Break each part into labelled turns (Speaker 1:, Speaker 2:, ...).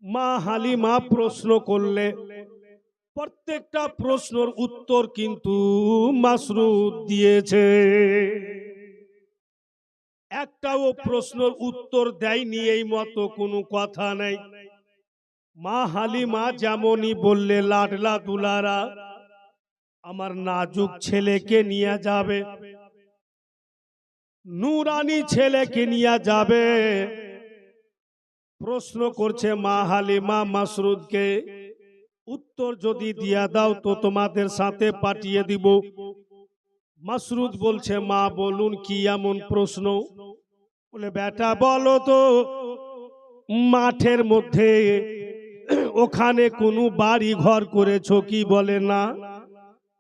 Speaker 1: মা হালিমা প্রশ্ন করলে প্রত্যেকটা প্রশ্নের উত্তর কিন্তু মাসরুদ দিয়েছে। একটাও প্রশ্নের উত্তর দেয়নি এই মতো কোনো কথা নেই। মা হালিমা যেমনই বললে, লাডলা দুলারা আমার নাজুক ছেলেকে নিয়ে যাবে, নুরানি ছেলেকে নিয়ে যাবে। প্রশ্ন করছে মা হালিমা মাসরুদকে, উত্তর যদি দিয়া দাও তো তোমাদের সাথে পাঠিয়ে দিব। মাসরুদ বলছে, মা বলুন কি এমন প্রশ্ন? বলে, বেটা বলো তো, মাঠের মধ্যে ওখানে কোনো বাড়ি ঘর করেছো কি? বলে না।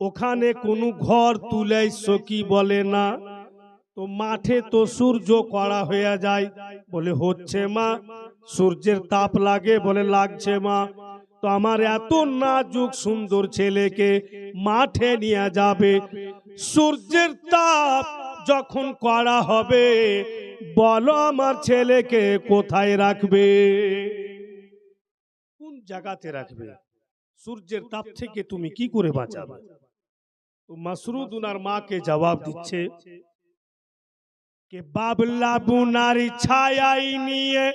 Speaker 1: ওখানে কোনো ঘর তুলেছো কি? বলে না। তো মাঠে তো সূর্য কড়া হয়ে যায়? বলে হচ্ছে মা। সূর্যের তাপ লাগে? বলে লাগছে মা। তো আমার এত নাজুক সুন্দর ছেলেকে মাঠে নিয়ে যাবে, সূর্যের তাপ যখন কড়া হবে, বলো আমার ছেলেকে কোথায় রাখবে? কোন জায়গাতে রাখবে? সূর্যের তাপ থেকে তুমি কি করে বাঁচাবে? তো মাসরুদ উনার মাকে জবাব দিচ্ছে কে বাবলা বুনারি ছায়াই নিয়ে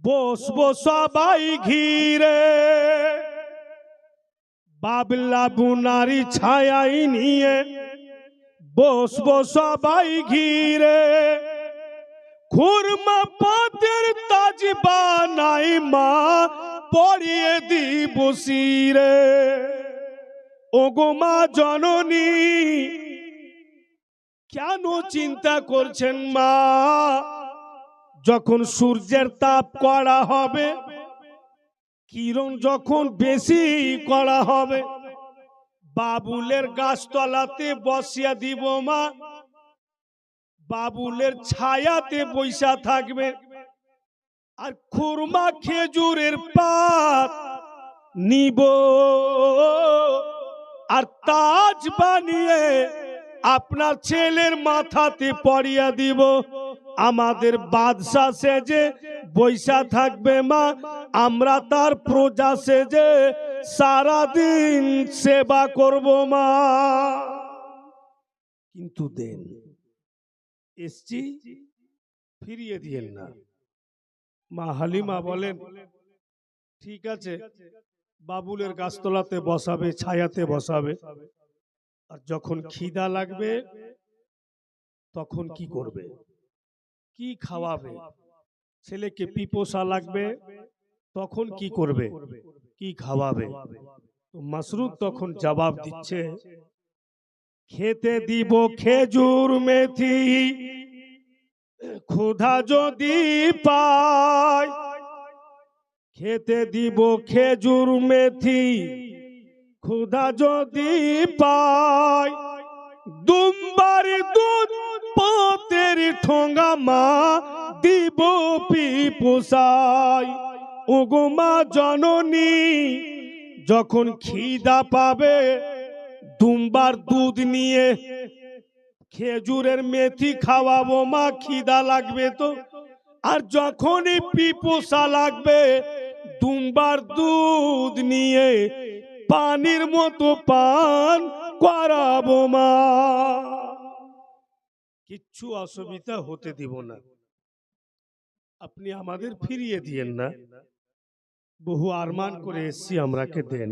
Speaker 1: বসবো সবাই ঘিরে। বাবলা বুনারি ছায়াই নিয়ে বসবো সবাই ঘিরে। খুরমা পাতের তাজ বানাই মা পরিয়ে দিব শিরে। ওগো মা জননী, কেন চিন্তা করছেন মা? যখন সূর্যের তাপ কড়া হবে, কিরণ যখন বেশি কড়া হবে, বাবুলের গাছতলাতে বসিয়া দিব মা। বাবুলের ছায়াতে বৈশা থাকবে, আর খুরমা খেজুরের পাত নিব, আর তাজ বানিয়ে আপনার ছেলের মাথাতে পরিয়া দিব। আমাদের বাদশা সেজে বৈশা থাকবে মা, আমরা তার প্রজা সেজে সারাদিন সেবা করব মা। কিন্তু দেন এসছি, ফিরিয়ে দিয়েন না। মা হালিমা বলেন, ঠিক আছে, বাবুলের গাছতলাতে বসাবে, ছায়াতে বসাবে, আর যখন খিদা লাগবে তখন কি করবে? কি খাওয়াবে? ছেলেকে পিপোসা লাগবে, তখন কি করবে? কি খাওয়াবে? তো মাসরুদ তখন জবাব দিচ্ছে, খেতে দিব খেজুর মেথি, ক্ষুধা যদি পাই। খেতে দিব খেজুর মেথি, ক্ষুধা যদি পাই। দুম্বার দুধ পাতের ঠোঙ্গা মা দিব পিপোসাই। ওগো মা জননী, যখন খিদা পাবে দুম্বার দুধ নিয়ে খেজুরের মেথি খাওয়াবো মা, খিদা লাগবে তো। আর যখনই পিপোসা লাগবে দুম্বার দুধ নিয়ে পানির মতো পান করাবো মা। কিচ্ছু অসুবিধা হতে দিব না, আপনি আমাদের ফিরিয়ে দিয়েন না। বহু আরমান করে এসছি, আমরাকে দেন।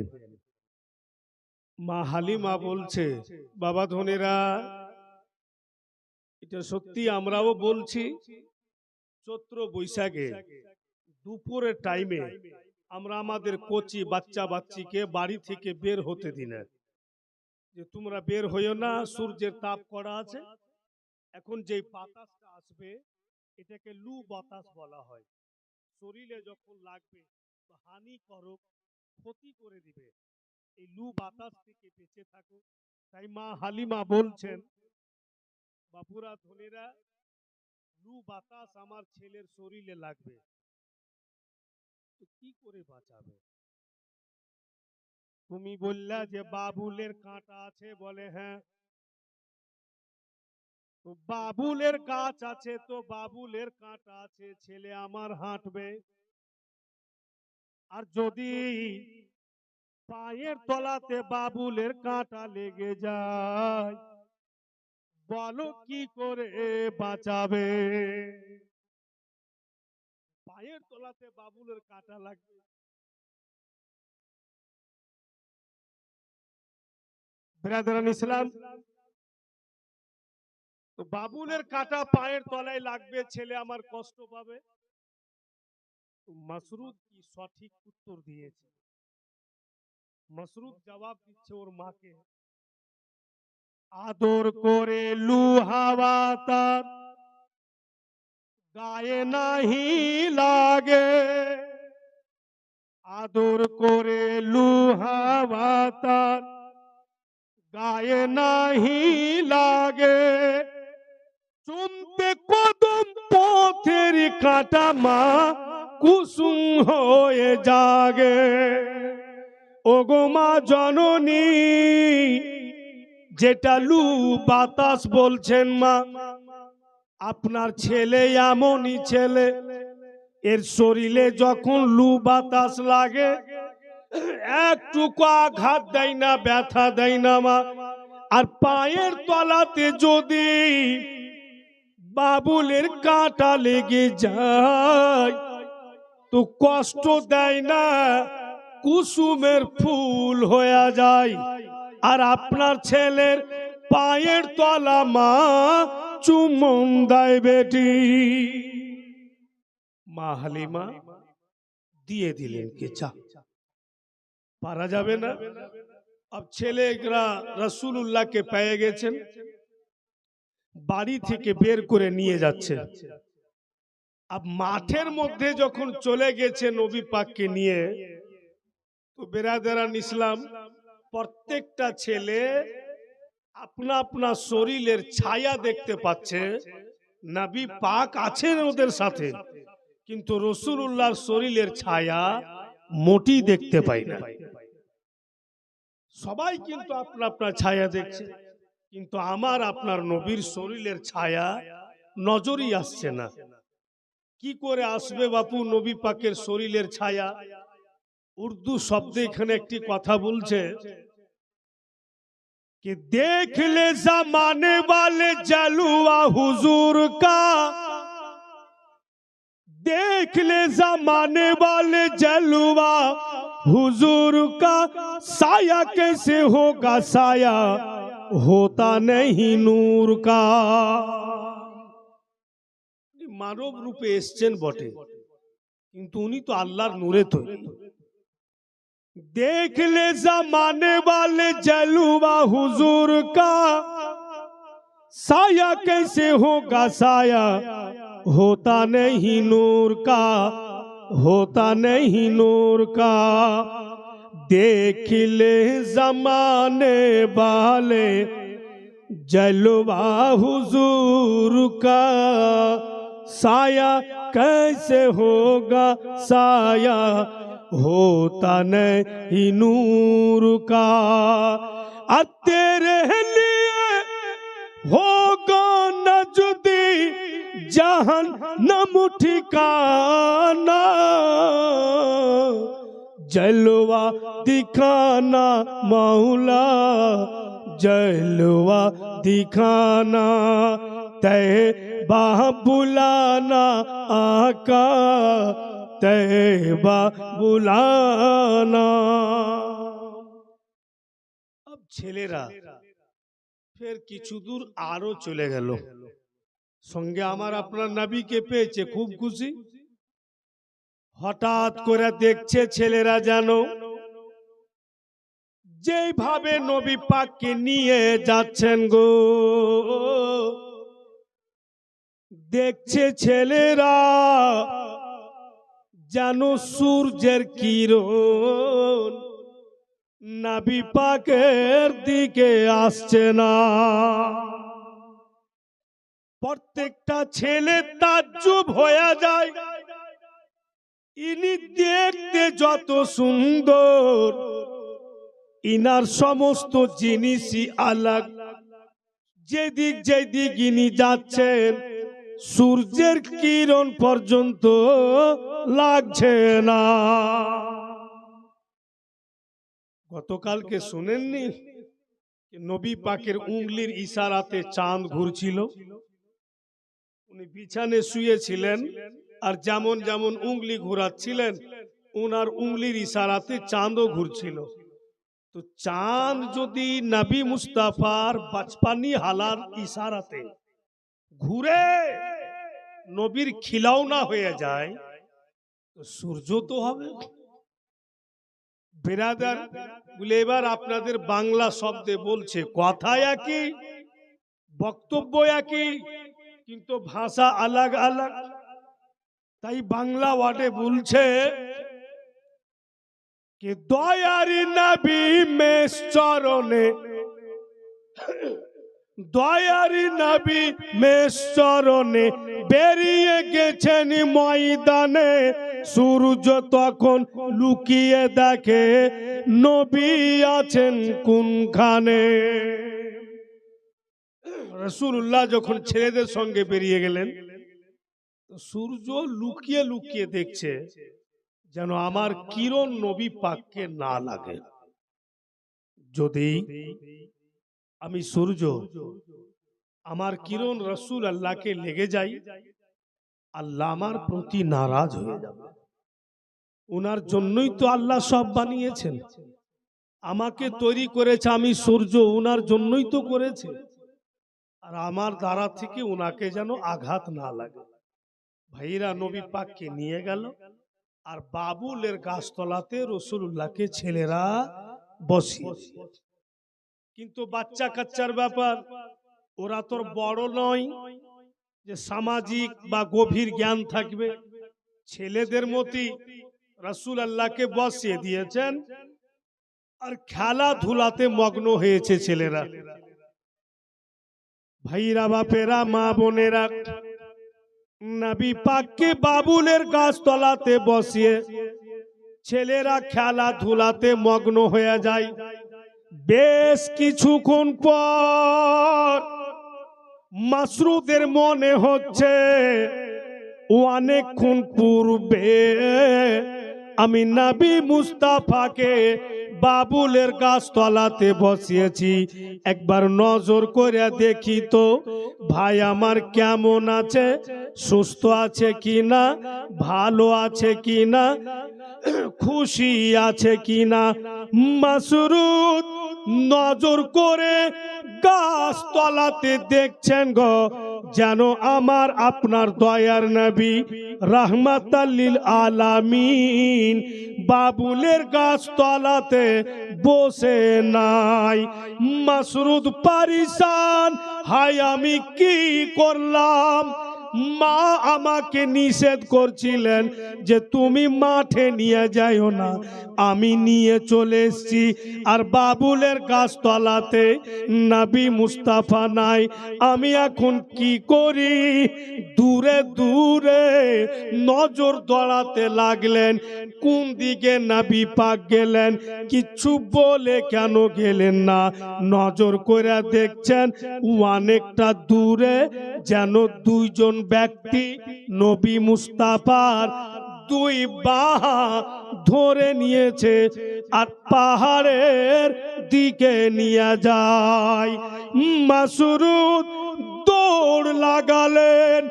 Speaker 1: মা হালিমা বলছে, বাবা ধনেরা, এটা সত্যি আমরাও বলছি, চৈত্র বৈশাখে দুপুরের টাইমে আমরা আমাদের কচি বাচ্চা বাচ্চিকে বাড়ি থেকে বের হতে দিই না, যে তোমরা বের হইও না, সূর্যের তাপ করা আছে। এখন যে বাতাসটা আসবে এটাকে লু বাতাস বলা হয়। শরীরে যখন লাগবে তো হানিকারক, ক্ষতি করে দিবে। এই লু বাতাস থেকে বেঁচে থাকো। তাই মা হালিমা বলছেন, বাপুরা ধনেরা, লু বাতাস আমার ছেলের শরীরে লাগবে, তো কি করে বাঁচাবে? তুমি বললা যে বাবুলের কাঁটা আছে, বলে হ্যাঁ। তো বাবুলের গাছ আছে, তো বাবুলের কাঁটা আছে, ছেলে আমার হাঁটবে। আর যদি পায়ের তলাতে বাবুলের কাঁটা লেগে যায়, বলো কি করে বাঁচাবে? পায়ের তলাতে বাবুলের কাঁটা লাগবে, ব্রাদারান ইসলাম, তো বাবুলের কাঁটা পায়ের তলায় লাগবে, ছেলে আমার কষ্ট পাবে। মাসরুদ কি সঠিক উত্তর দিয়েছে। মাসরুদ জবাব দিচ্ছে ওর মাকে, আদর করে লুহাওয়া তার গায়ে নাহি লাগে, আদর করে লুহাওয়া তার গায়ে নাহি লাগে, চুমতে কদম পথের কাঁটা মা কুসুম হয়ে জাগে। ওগো মা জননী, যেটা লু বাতাস বলছেন মা, আপনার ছেলে এমনই ছেলে, এর শরীরে যখন লু বাতাস লাগে একটুকু আঘাত দেয় না, ব্যথা দেয় না মা। আর পায়ের তলাতে যদি বাবুলের কাঁটা লেগে যায় তো কষ্ট দেয় না, কুসুমের ফুল হয়ে যায়। আর আপনার ছেলের পায়ের তলা মা চুম্বন দেয় বেটি। মা হালিমা দিয়ে দিলেন কে চা, পারা যাবে না। अब ছেলেরা রাসূলুল্লাহকে পেয়ে গেছেন, বাড়ি থেকে বের করে নিয়ে যাচ্ছে। अब মাঠের মধ্যে যখন চলে গেছে নবী পাককে নিয়ে, তো বেরাদারান ইসলাম, প্রত্যেকটা ছেলে আপনা আপনা শরীরের ছায়া দেখতে পাচ্ছে। নবী পাক আছেন ওদের সাথে, কিন্তু রাসূলুল্লাহর শরীরের ছায়া মোটি দেখতে পাই না। সবাই কিন্তু আপনা আপনা ছায়া দেখছে, কিন্তু আমার আপনার নবীর শরীরের ছায়া নজরই আসছে না। কি করে আসবে বাপু নবী পাকের শরীরের ছায়া? উর্দু শব্দে এখানে একটি কথা বলছে कि देख ले जमाने वाले जलवा हुजूर का, देख ले जमाने वाले जलवा हुजूर का, साया कैसे होगा साया होता नहीं नूर का। মানব রূপে এসছেন বটে, কিন্তু উনি তো আল্লাহর নূরে তৈরি। देख ले जमाने वाले जलवा हुजूर का, साया कैसे होगा साया होता नहीं नूर का, होता नहीं नूर का। देख ले जमाने वाले जलवा हुजूर का, साया कैसे होगा साया होता नहीं नूर का। और तेरे लिए होगा न जुदी जहन्नम ठिकाना, जलवा दिखाना मौला जलवा दिखाना, तैबा बुलाना आका तैबा बुलाना। अब ছেলেরা ফের কিছু দূর আরো চলে গেল, সঙ্গে আমার আপনার নবীকে পেয়েছে, খুব খুশি। হঠাৎ করে দেখছে ছেলেরা যেন যেভাবে নবী পাককে নিয়ে যাচ্ছেন গো, দেখছে ছেলেরা যেন সূর্যের কিরণ নবী পাকের দিকে আসছে না। প্রত্যেকটা ছেলে তাজ্জুব হয়ে যায়, ইনি দেখতে যত সুন্দর, ইনার সমস্ত জিনিসই আলাগ। যেদিক যেদিক ইনি যাচ্ছেন সূর্যের কিরণ পর্যন্ত লাগছে না। গতকালকে শুনেননি নবী পাকের উংলির ইশারাতে চাঁদ ঘুরছিল? উনি বিছানে শুয়েছিলেন আর যেমন যেমন উংলি ঘোরাচ্ছিলেন ওনার উংলির ইশারাতে চাঁদও ঘুরছিল। তো চাঁদ যদি নবী মুস্তাফার বাচপানি হালার ইশারাতে ঘুরে নবীর খিলাউনা হয়ে যায়, তো সূর্য তো হবে। বেরাদার বলে এবার আপনাদের বাংলা শব্দে বলছে, কথা একই, বক্তব্য একই, কিন্তু ভাষা আলাগ আলাগ। তাই বাংলা ওয়ার্ডে বলছে कि दयारी नबी में चरणे दयारी नबी में चरणे बेरिए गेছেন ময়দানে সূর্য তখন লুকিয়ে দেখে নবী আছেন কোনখানে। রাসূলুল্লাহ যখন ছেলেদের সঙ্গে বেরিয়ে গেলেন সূর্য লুকিয়ে লুকিয়ে দেখছে যেন আমার কিরণ নবী পাককে না লাগে। যদি আমি সূর্য আমার কিরণ রাসূল আল্লাহকে লেগে যাই, আল্লাহ আমার প্রতি নারাজ হয়ে যাবে। ওনার জন্যই তো আল্লাহ সব বানিয়েছেন, আমাকে তৈরি করেছে, আমি সূর্য ওনার জন্যই তো করেছে। আর আমার দ্বারা থেকে ওনাকে যেন আঘাত না লাগে। ভাইরা নবী পাককে নিয়ে গেল আর বাবুলের গাছতলাতে রাসূলুল্লাহকে ছেলেরা বসিয়ে। কিন্তু বাচ্চা কাচ্চার ব্যাপার, ওরা তোর বড় নয় যে সামাজিক বা গভীর জ্ঞান থাকবে। ছেলেদের মতই রাসূলুল্লাহকে বসিয়ে দিয়েছেন আর খেলাধুলাতে মগ্ন হয়েছে ছেলেরা। ভাইরা বাপেরা মা বোনেরা, নবী পাককে বাবুলের গাছতলাতে বসিয়ে ছেলেরা খেলাধুলাতে মগ্ন হয়ে যায়। বেশ কিছুক্ষণ পর মাসরুদের মনে হচ্ছে অনেকক্ষণ পূর্বে আমি নবী মুস্তাফাকে বাবুলের গাছতলাতে বসিয়েছি, একবার নজর করে দেখি তো ভাই আমার কেমন আছে, সুস্থ আছে কিনা, ভালো আছে কিনা, খুশি আছে কিনা। মাসরুদ নজর করে গাছতলাতে দেখছেন গো যেন আমার আপনার দয়ার নবী রাহমাতাল লিল আলামিন বাবুলের গাছতলাতে বসে নাই। মাসরুদ পারিশান, হায় আমি কি করলাম। মা আমাকে নিষেধ করছিলেন যে তুমি মাঠে নিয়ে যাইও না, আমি নিয়ে চলে এসেছি। আর বাবুলের গাছতলাতে নবী মুস্তাফা নাই, আমি এখন কি করি। দূরে দূরে নজর দৌড়াতে লাগলেন, কোন দিকে নবী পাক গেলেন, কিচ্ছু বলে কেন গেলেন না। নজর করে দেখছেন অনেকটা দূরে যেন দুইজন ব্যক্তি নবী মুস্তাফার দুই বাহু ধরে নিয়েছে আর পাহাড়ের দিকে নিয়ে যায়। মাসরুদ দৌড় লাগালেন,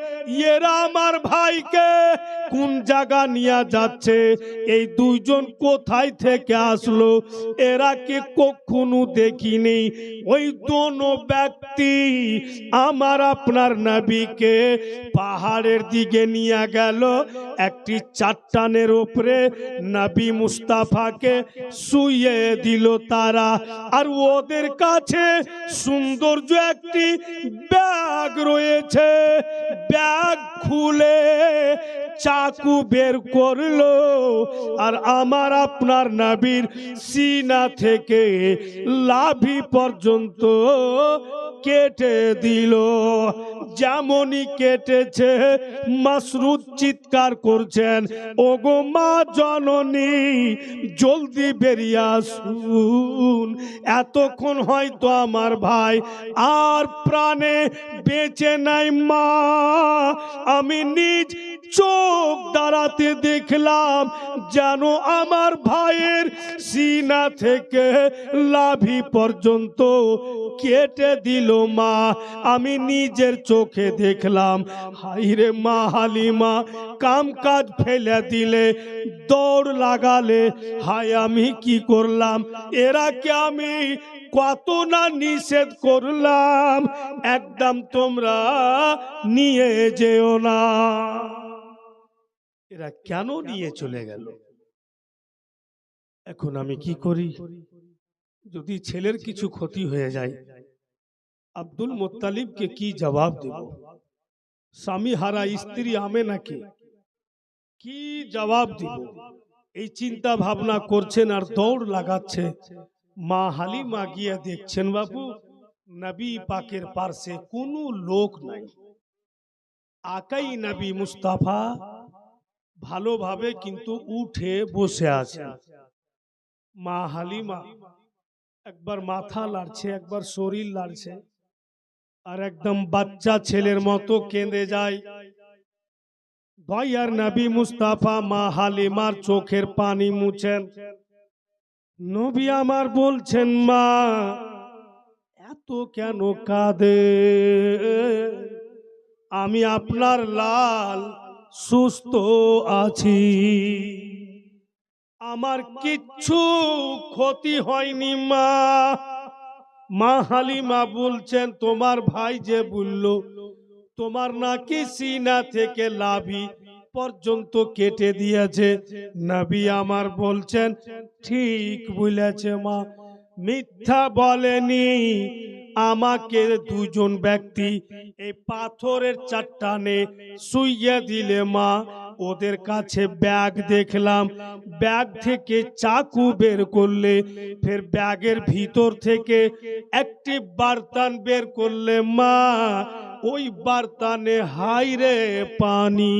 Speaker 1: এরা আমার ভাইকে কোন জায়গা নিয়ে যাচ্ছে, এই দুইজন কোথায় থেকে আসলো, এরা কে কখনো দেখিনি। ওই দোনো ব্যক্তি আমার আপনার নবীকে পাহাড়ের দিকে নিয়ে গেল, একটি চাট্টানের উপরে নবী মুস্তাফাকে শুইয়ে দিল তারা। আর ওদের কাছে সৌন্দর্য একটি ব্যাগ রয়েছে, ব্যাগ খুলে চাকু বের করলো আর আমার আপনার নবীর সিনা থেকে লাভি পর্যন্ত কেটে দিল। যেমনই কেটেছে মাসরুদ চিৎকার করছেন, ওগো মা জননী জলদি বেরিয়ে আসুন, এতক্ষণ হয়তো আমার ভাই আর প্রাণে বেঁচে নাই। মা আমি নিজ চোখ দাঁড়াতে দেখলাম যেন আমার ভাইয়ের সিনা থেকে লাভি পর্যন্ত কেটে দিল মা। আমি নিজের চোখে দেখলাম। হাইরে মা হালিমা, কাম কাজ ফেলে দিলে, দৌড় লাগালে। হায় আমি কি করলাম? এরা কে আমি কত না নিষেধ করলাম, একদম তোমরা নিয়ে যেও না। এরা কেন নিয়ে চলে গেল? এখন আমি কি করি? যদি ছেলের কিছু ক্ষতি হয়ে যায়, আব্দুল মুত্তালিবকে কি জবাব দেব? স্বামী হারা স্ত্রী আমেনাকে কি জবাব দিব? এই চিন্তা ভাবনা করছেন আর দৌড় লাগাচ্ছে। মা হালিমা গিয়ে দেখছেন বাবু নবী পাকের পাশে কোনো লোক নাই। আকাই নবী মুস্তাফা ভালোভাবে কিন্তু উঠে বসে আছেন। মা হালিমা একবার মাথা লাড়ছে, একবার শরীর লাড়ছে, আর একদম বাচ্চা ছেলের মতো কেঁদে যায়। দয়ার নবী মুস্তাফা মা হালিমার চোখের পানি মুছেন। নবী আমার বলছেন, মা এত কেন কাঁদে? আমি আপনার লাল সুস্থ আছি, আমার কিচ্ছু ক্ষতি হয়নি মা। মা হালিমা বলছেন, তোমার ভাই যে বলল তোমার নাকি সিনা থেকে লাভি পর্যন্ত কেটে দিয়েছে, নবী আমার বলছেন ঠিক বলেছে মা, মিথ্যা বলেনি। আমাকে দুজন ব্যক্তি এই পাথরের চট্টানে শুইয়ে দিলে মা, ওদের কাছে ব্যাগ দেখলাম, ব্যাগ থেকে চাকু বের করলে, ফের ব্যাগের ভিতর থেকে একটি বার্তান বের করলে মা, ওই বার্তানে হাইরে পানি,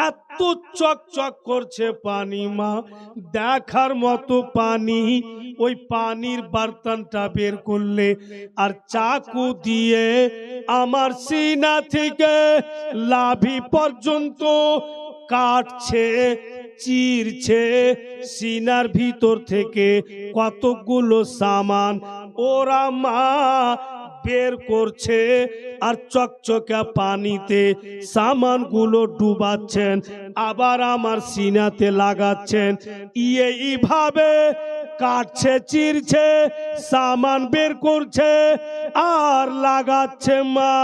Speaker 1: এত চকচক করছে পানি মা, দেখার মতো পানি। ওই পানির বার্তানটা বের করলে আর চাকু দিয়ে আমার সিনা থেকে লাভি পর্যন্ত কাটছে, চিরছে। সিনার ভিতর থেকে কতগুলো সামান ওরা মা বের করছে, আর চকচকা পানিতে সামানগুলো ডুবাচ্ছেন, আবার আমার সিনাতে লাগাচ্ছেন। এইভাবে কাটছে, চিরছে, সামান বের করছে আর লাগাচ্ছে মা।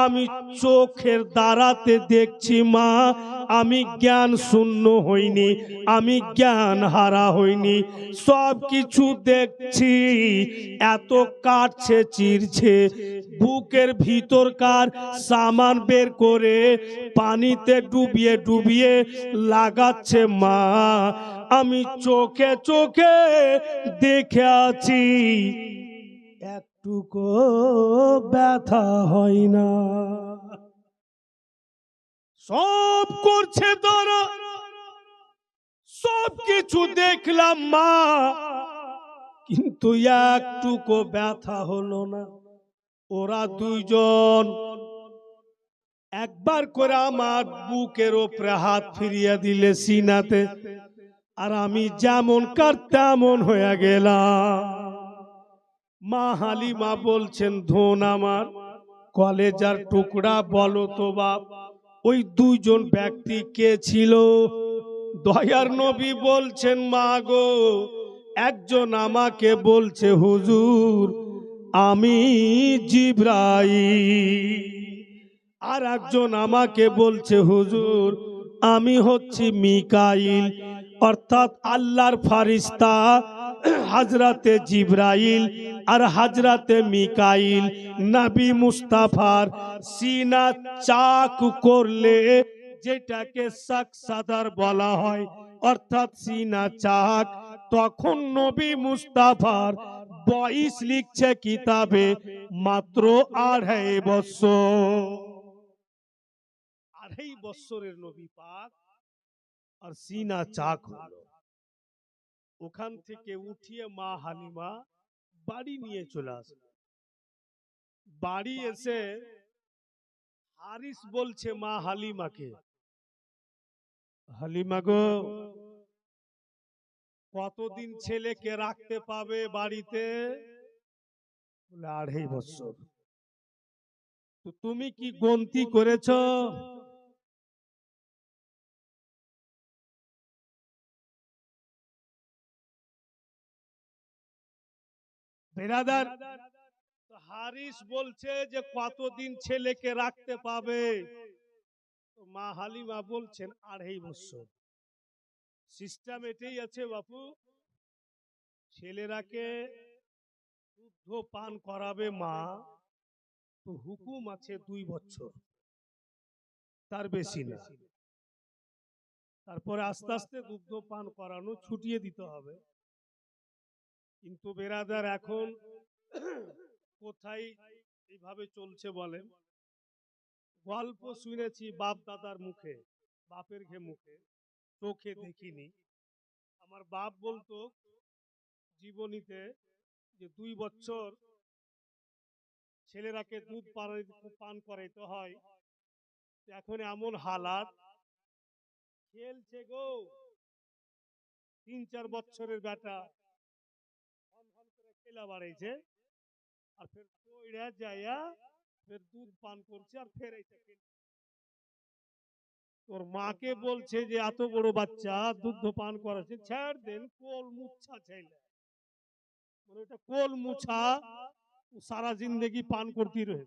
Speaker 1: আমি চোখের দ্বারাতে দেখছি মা, আমি জ্ঞান শূন্য হইনি, আমি জ্ঞান হারা হইনি, সব কিছু দেখছি। এত কাটছে, চিরছে, বুকের ভিতরকার সামান বের করে পানিতে ডুবিয়ে ডুবিয়ে লাগাচ্ছে মা। আমি চোখে চোখে দেখে আছি, একটুকু ব্যথা হয় না। সব করছে তারা, সব কিছু দেখলাম মা, কিন্তু একটুকু ব্যথা হলো না। ওরা দুইজন একবার করে আমার বুকের ওপরে হাত ফিরিয়ে দিলে সিনাতে, আর আমি যেমন কার তেমন হয়ে গেলাম। মা হালিমা বলছেন, ধন আমার কলেজার টুকরা, বলো তো বাপ ওই দুইজন ব্যক্তি কে ছিল? দয়ার নবী বলছেন, মা গো, একজন আমাকে বলছে হুজুর আমি জিবরাইল, আর একজন আমাকে বলছে হুজুর আমি হচ্ছি মিকাইল, অর্থাৎ আল্লাহর ফারিস্তা হযরতে জিবরাইল আর হযরতে মিকাইল নবী মুস্তাফার সিনা চাক করলে, যেটাকে শাক সাদার বলা হয়, অর্থাৎ সিনা চাক, তখন নবী মুস্তাফার বয়স লিখছে কিতাবে মাত্র 2.5 বছর। 2.5 বছরের নবী পাক আর সিনা চাক হলো। ওখান থেকে উঠিয়ে মা হালিমা বাড়ি নিয়ে চলে আসে। বাড়ি এসে হারিস বলছে মা হালিমাকে, হালিমা গো, কতদিন ছেলেকে রাখতে পাবে বাড়িতে? বলে 2.5 বছর। তো তুমি কি গন্তি করেছো? বেরাদার, হারিস বলছে যে কতদিন ছেলেকে রাখতে পাবে? তো মা হালিমা বলছেন 2.5 বছর। সিস্টেম এটাই আছে বাপু, ছেলেরাকে দুগ্ধ পান করাবে মা, তো হুকুম আছে 2 বছর, তার বেশি না। তারপরে আস্তে আস্তে দুগ্ধ পান করানো ছুটিয়ে দিতে হবে। কিন্তু বেরাদার এখন কোথায় এইভাবে চলছে বলেন? গল্প শুনেছি বাপ দাদার মুখে, বাপের মুখে, চোখে দেখিনি। আমার বাপ বলতো জীবনীতে যে 2 বছর ছেলেরাকে দুধ পান করাইতে হয়। এখন এমন হালাত, খেলছে গো, 3-4 বছরের বেটা খেলা বাড়াইছে, আর ফের পইড়া যাইয়া ফের দুধ পান করছে, আর ফের এইটা তোর মাকে বলছে যে এত বড় বাচ্চা দুধ পান করাচ্ছে, ছেড় দেন, কোল মুচ্ছা ছেলে, মানে ওটা কোল মুছা, সারা জিন্দগি পান করতে রয়ে,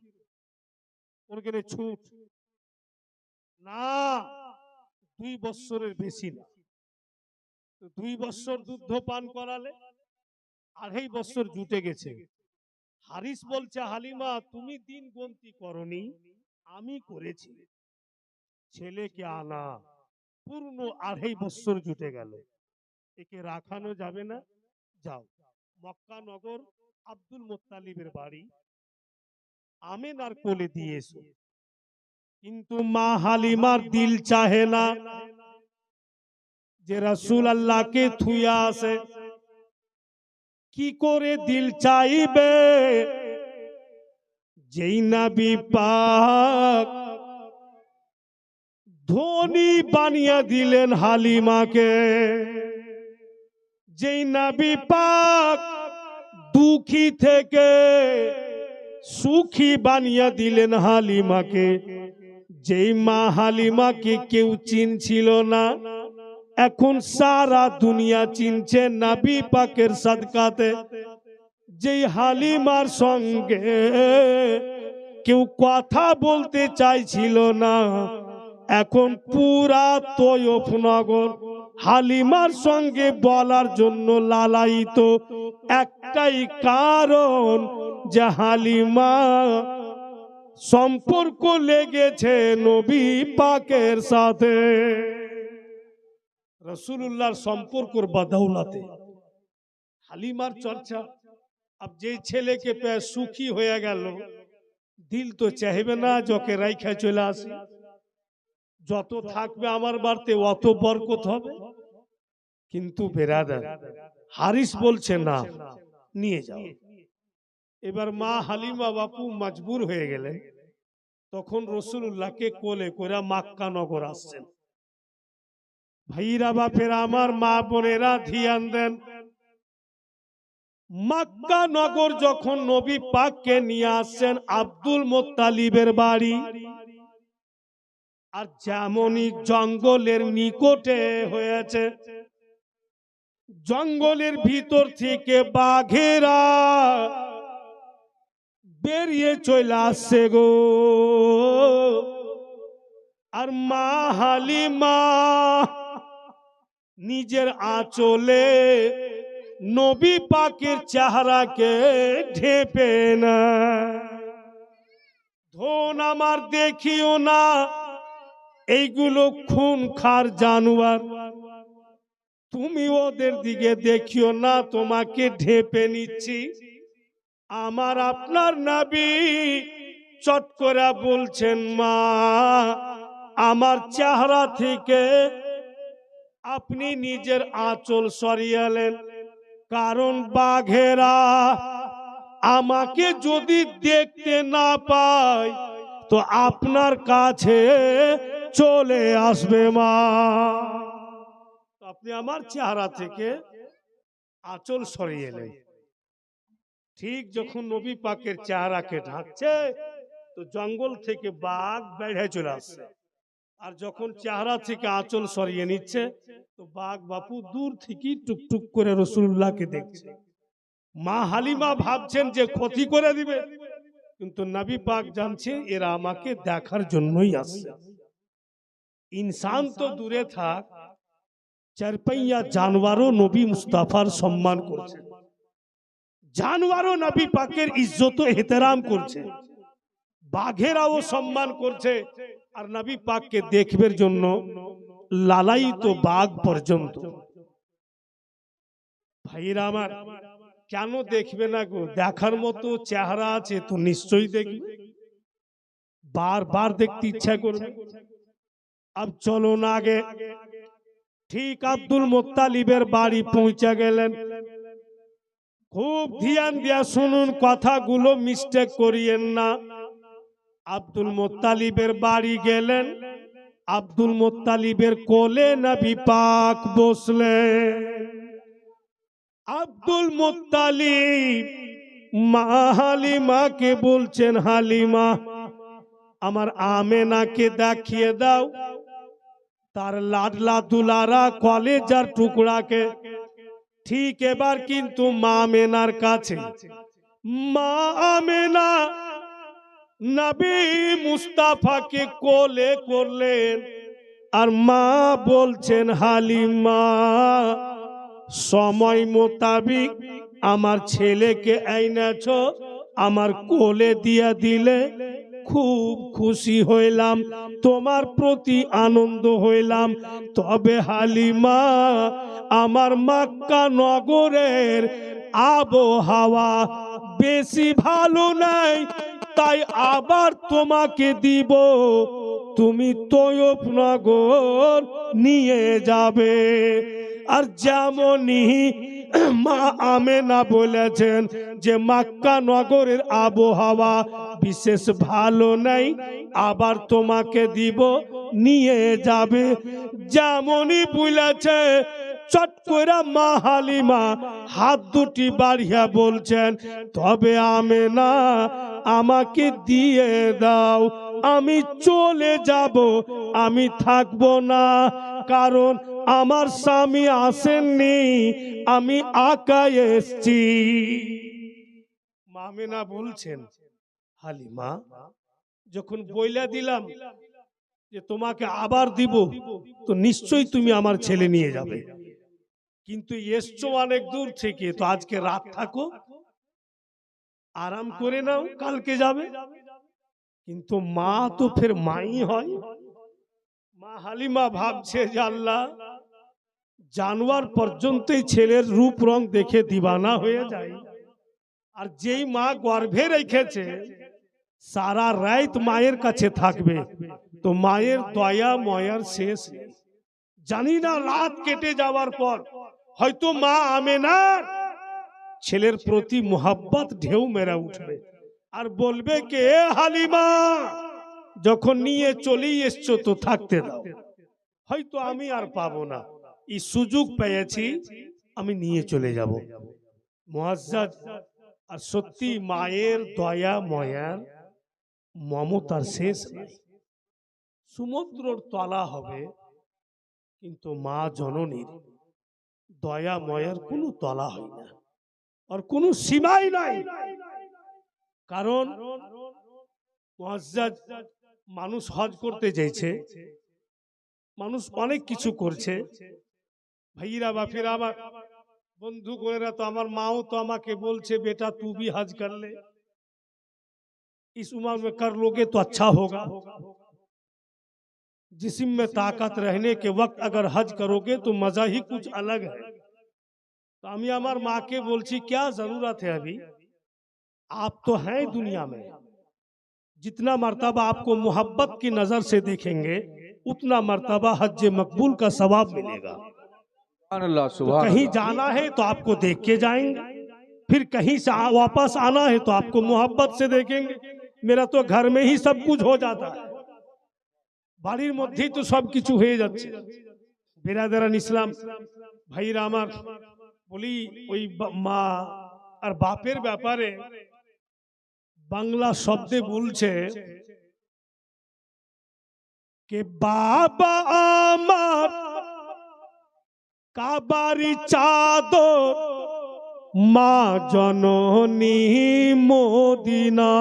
Speaker 1: ওর কেন ছুট না। 2 বছরের বেশি না। 2 বছর দুধ পান করালে 2.5 বছর জুটে গেছে। হারিস বলছে হালিমা তুমি দিন গন্তি করনি, আমি করেছি। ছেলেকে আনা পূর্ণ 2.5 বছর জুটে গেল, একে রাখানো যাবে না। যাও মক্কা নগর আব্দুল মুত্তালিবের বাড়ি, আমেনার কোলে দিয়ে এসো। কিন্তু মা হালিমার দিল চাহে না যে রাসূল আল্লাহকে থুইয়া আসে। কি করে দিল চাইবে, যেই নবী পাক ধনী বানিয়ে দিলেন হালিমাকে, যেই নবী পাক দুঃখী থেকে সুখী বানিয়ে দিলেন হালিমাকে, যেই মা হালিমাকে কেউ চিনছিল না, এখন সারা দুনিয়া চিনছে নবী পাকের সাদকাতে। যেই হালিমার সঙ্গে কেউ কথা বলতে চাইছিল না, এখন পুরা তয়ফ নগর হালিমার সঙ্গে বলার জন্য লালায়িত। একটাই কারণ যে হালিমা সম্পর্ক লেগেছে নবী পাকের সাথে, রাসূলুল্লাহর সম্পর্কর বদৌলতে হালিমার চর্চা। अब যে ছেলেকে পেয়ে সুখী হয়ে গেল, দিল তো চাইবে না যকে রাইখা চলে আসি, যত থাকবে আমার বাড়িতে অত বরকত হবে। কিন্তু বেরাদার, হারিস বলছে না, নিয়ে যাও। এবার মা হালিমা বাপু মজবুর হয়ে গেলেন। তখন রাসূলুল্লাহকে কোলে করে মক্কা নগর আসছেন। ভাইরা বাপেরা আমার, মা বোনেরা ধ্যান দেন, মক্কা নগর যখন নবী পাককে নিয়ে আসছেন আব্দুল মুত্তালিবের বাড়ি, আর যেমনই জঙ্গলের নিকটে হয়েছে, জঙ্গলের ভিতর থেকে বাঘেরা বেরিয়ে চলে আসছে গো। আর মা হালিমা নিজের আঁচলে নবী পাকের চেহারাকে ঢেপে না, ধন আমার দেখিও না, এইগুলো খুনখার জানোয়ার, তুমি ওদের দিকে দেখিও না, তোমাকে ঢেপে নিচ্ছি। আমার আপনার নবী চট করে বলছেন মা, আমার চেহারা থেকে আপনি নিজের আঁচল সরিয়েলেন, কারণ বাঘেরা আমাকে যদি দেখতে না পায় তো আপনার কাছে চলে আসবে মা। আপনি আমার চেহারা থেকে আঁচল সরিয়ে নেন। ঠিক যখন নবী পাকের চেহারাকে ঢাকছে তো জঙ্গল থেকে বাঘ বেড়ে চলে আসছে, আর যখন চেহারা থেকে আঁচল সরিয়ে নিচ্ছে তো বাঘ বাপু দূর থেকে টুকটুক করে রসুল্লাহকে দেখছে। মা হালিমা ভাবছেন যে ক্ষতি করে দিবে, কিন্তু নবী পাক জানছে এরা আমাকে দেখার জন্যই আসছে। ইনসান তো দূরে থাক, চারপাইয়া জানোয়ারও নবী মুস্তাফার সম্মান করছে, জানোয়ারও নবী পাকের ইজ্জত এহতেরাম করছে, বাঘেরাও সম্মান করছে, আর নবী পাককে দেখবার জন্য লালায়িত বাঘ পর্যন্ত। ভাইরা আমার, কেন দেখবে না গো? দেখার মতো চেহারা আছে তো নিশ্চয়ই দেখবে, বারবার দেখতে ইচ্ছা করবে। আব চলো না আগে। ঠিক আব্দুল মুত্তালিবের বাড়ি পৌঁছে গেলেন। খুব ধ্যান দিয়া শুনুন, কথাগুলো মিস্টেক করিয়েন না। আব্দুল মুত্তালিবের বাড়ি গেলেন, আব্দুল মুত্তালিবের কোলে নবী পাক বসলেন। আব্দুল মুত্তালিব মা হালিমাকে বলছেন, হালিমা আমার আমেনাকে দেখিয়ে দাও তার লাডলা দুলারা কলেজার টুকরাকে। ঠিক এবার কিন্তু মা আমেনার কাছে, মা আমেনা নবী মুস্তাফাকে কোলে করলেন, আর মা বলছেন, হালিমা সময় মোতাবিক আমার ছেলেকে আইনাছ, আমার কোলে দিয়া দিলে খুব খুশি হইলাম, তোমার প্রতি আনন্দ হইলাম। তবে হালিমা আমার মক্কা নগরের আবহাওয়া বেশি ভালো নাই, তাই আবার তোমাকে দিব, তুমি তৈয়ব নগর নিয়ে যাবে। আর যেমনই মা আমেনা বলেছেন যে মক্কা নগরের আবহাওয়া বিশেষ ভালো নাই, আবার তোমাকে দিব, নিয়ে যাবে, যেমনই বলেছে চট করে মা হালিমা হাত দুটি বাড়িয়া বলছেন, তবে আমেনা আমাকে দিয়ে দাও, আমি চলে যাব, আমি থাকবো না, কারণ আমার স্বামী আসেননি, আমি একা এসেছি। আমেনা বলছেন, হালিমা যখন বইলা দিলাম যে তোমাকে আবার দিব, তো নিশ্চয়ই তুমি আমার ছেলে নিয়ে যাবে, কিন্তু এসছো অনেক দূর থেকে, তো আজকে রাত থাকো, আরাম করে নাও, কালকে যাবে। কিন্তু মা তো ফের মাই হয়। মা হালিমা ভাবছে যে আল্লাহ, জানোয়ার পর্যন্তই ছেলের রূপ রং দেখে দিবানা হয়ে যায়, আর যেই মা গর্ভে রেখেছে সারা রাত মায়ের কাছে থাকবে, তো মায়ের দয়া ময়ার শেষ নেই। জানি না রাত কেটে যাওয়ার পর হয়তো মা আমেনার ছেলের প্রতি মোহাব্বত ঢেউ মেরা উঠবে, আর বলবে কে হালিমা যখন নিয়ে চলেই এসছো তো থাকতে দাও, হয়তো আমি আর পাবো না, এই সুযোগ পেয়েছি, আমি নিয়ে চলে যাব। মুআজ্জাজ, আর সত্যি মায়ের দয়া ময়ার মমতার শেষ নাই। সমুদ্রর তলা হবে, কিন্তু মা জননীর দয়া ময়ার কোনো তলা হয় না, আর কোনো সীমাই নাই। কারণ মুআজ্জাজ, মানুষ হজ করতে যাইছে, মানুষ অনেক কিছু করছে। ভাইরা বাফিরা আমার বন্ধু গোয়েরা, তো আমার মাও তো আমাকে বলছে, বেটা তু भी हज कर ले, इस उम्र में कर लोगे तो अच्छा होगा, जिस्म में ताकत रहने के वक्त अगर हज करोगे तो मजा ही कुछ अलग है। तो আমি আমার মাকে বলছি, क्या जरूरत है अभी, आप तो हैं दुनिया में, जितना मर्तबा आपको मोहब्बत की नजर से देखेंगे उतना मर्तबा हज मकबूल का सवाब मिलेगा। तो कहीं जाना है तो आपको देख के जाएंगे, फिर कहीं से वापस आना है तो आपको मोहब्बत से देखेंगे, मेरा तो घर में ही सब कुछ हो जाता है, বাড়ির মধ্যেই তো সবকিছু হয়ে যাচ্ছে। বিরাদারান ইসলাম ভাইরা আমার, বলি ওই মা আর বাপের ব্যাপারে বাংলা শব্দে বলছে কে বাবা আমার কাবারি চাদর, মা জননী মদিনা।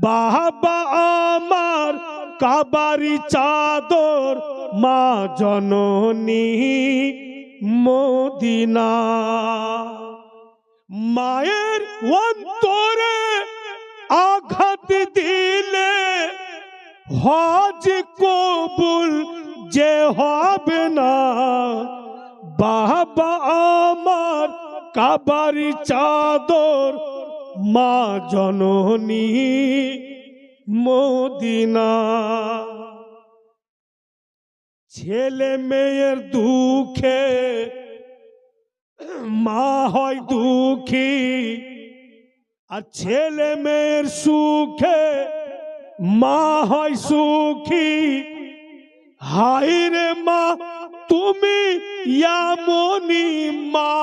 Speaker 1: বাবা আমার কাবারি চাদর, মা জননী মদিনা। মায়ের অন্তরে আঘাত দিলে হজ কবুল যে হবে না। বাবা আমার কাবারি চাদর, মা জননী মদিনা। ছেলে মেয়ের দুঃখে মা হয় দুঃখী, আর ছেলে মেয়ের সুখে মা হয় সুখী। হায় রে মা তুমি এমনই মা,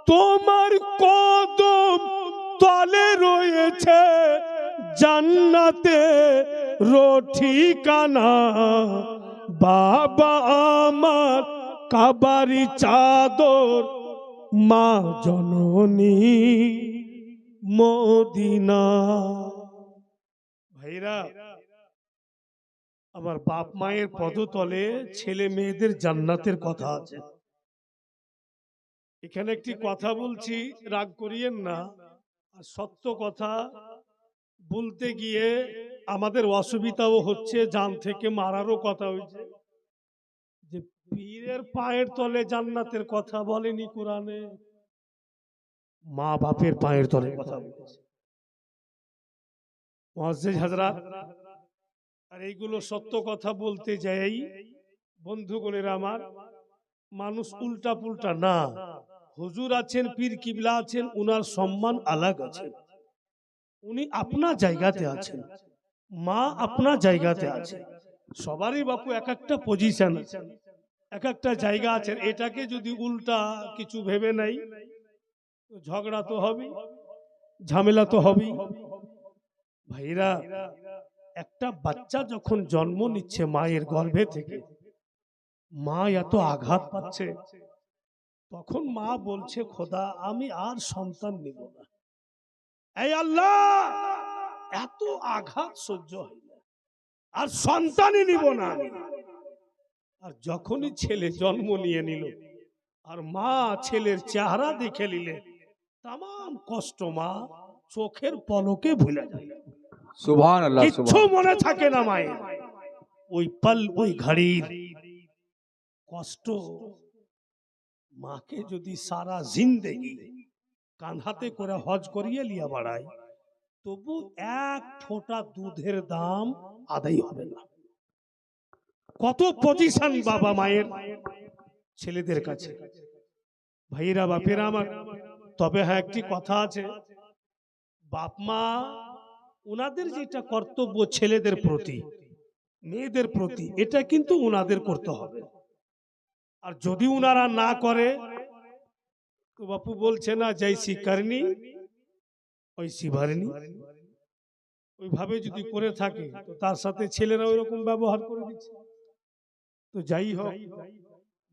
Speaker 1: তোমার কদম তলে রয়েছে জান্নাতে রো ঠিকানা। বাবা আমার কাবারি চাদর, মা জননী মদিনা। ভাইরা আমার, বাপ মায়ের পদতলে ছেলে মেয়েদের জান্নাতের কথা আছে। এখানে একটি কথা বলছি, রাগ করিয়েন না। আর সত্য কথা বলতে গিয়ে আমাদের অসুবিধাও হচ্ছে, জান থেকে মারারও কথা হয়েছে। যে পীরের পায়ের তলে জান্নাতের কথা বলেনি কোরআনে, মা বাপের পায়ের তলে কথা বলেছে মুআজ্জিজ হযরত। আর এইগুলো সত্য কথা বলতে যাই বন্ধুগণের আমার, মানুষ উল্টা পুল্টা না। হুজুর আছেন, পীর কিবলা আছেন, উনার সম্মান আলাগ আছে, উনি আপনার জায়গাতে আছেন, মা আপনার জায়গাতে আছে। সবারই বাপু এক একটা পজিশন আছে, এক একটা জায়গা আছে। এটাকে যদি উল্টা কিছু ভেবে নাই, ঝগড়া তো হবে, ঝামেলা তো হবে। ভাইরা, একটা বাচ্চা যখন জন্ম নিচ্ছে মায়ের গর্ভে থেকে, মা এত আঘাত পাচ্ছে, তখন মা বলছে খোদা আমি আর সন্তান নিব না, এই আল্লাহ এত আঘাত সহ্য হয় না, আর সন্তানই নিব না। আর যখনই ছেলে জন্ম নিয়ে নিল, আর মা ছেলের চেহারা দেখে নিলে, তাম কষ্ট মা চোখের পলকে ভুলে যায়। সুবহানাল্লাহ, কিচ্ছু মনে থাকে না মায়ের। ওই পল, ওই ঘড়ির কষ্ট মাকে যদি সারা জিন্দেগি কাঁধাতে করে হজ করিয়ে লিয়া বাড়ায়, তবু এক ফোঁটা দুধের দাম আদায় হবে না। কত পজিশন বাবা মায়ের ছেলেদের কাছে। ভাইরা বাপেরা আমার, তবে হ্যাঁ একটি কথা আছে, বাপ মা উনাদের যেটা কর্তব্য ছেলেদের প্রতি মেয়েদের প্রতি, এটা কিন্তু উনাদের করতে হবে। আর যদি উনারা না করে, তো বাপু বলছে না জৈসি করনি ওইসি ভরনি, ওইভাবে যদি করে থাকে তো তার সাথে ছেলেরা ওইরকম ব্যবহার করে দিচ্ছে। তো যাই হোক,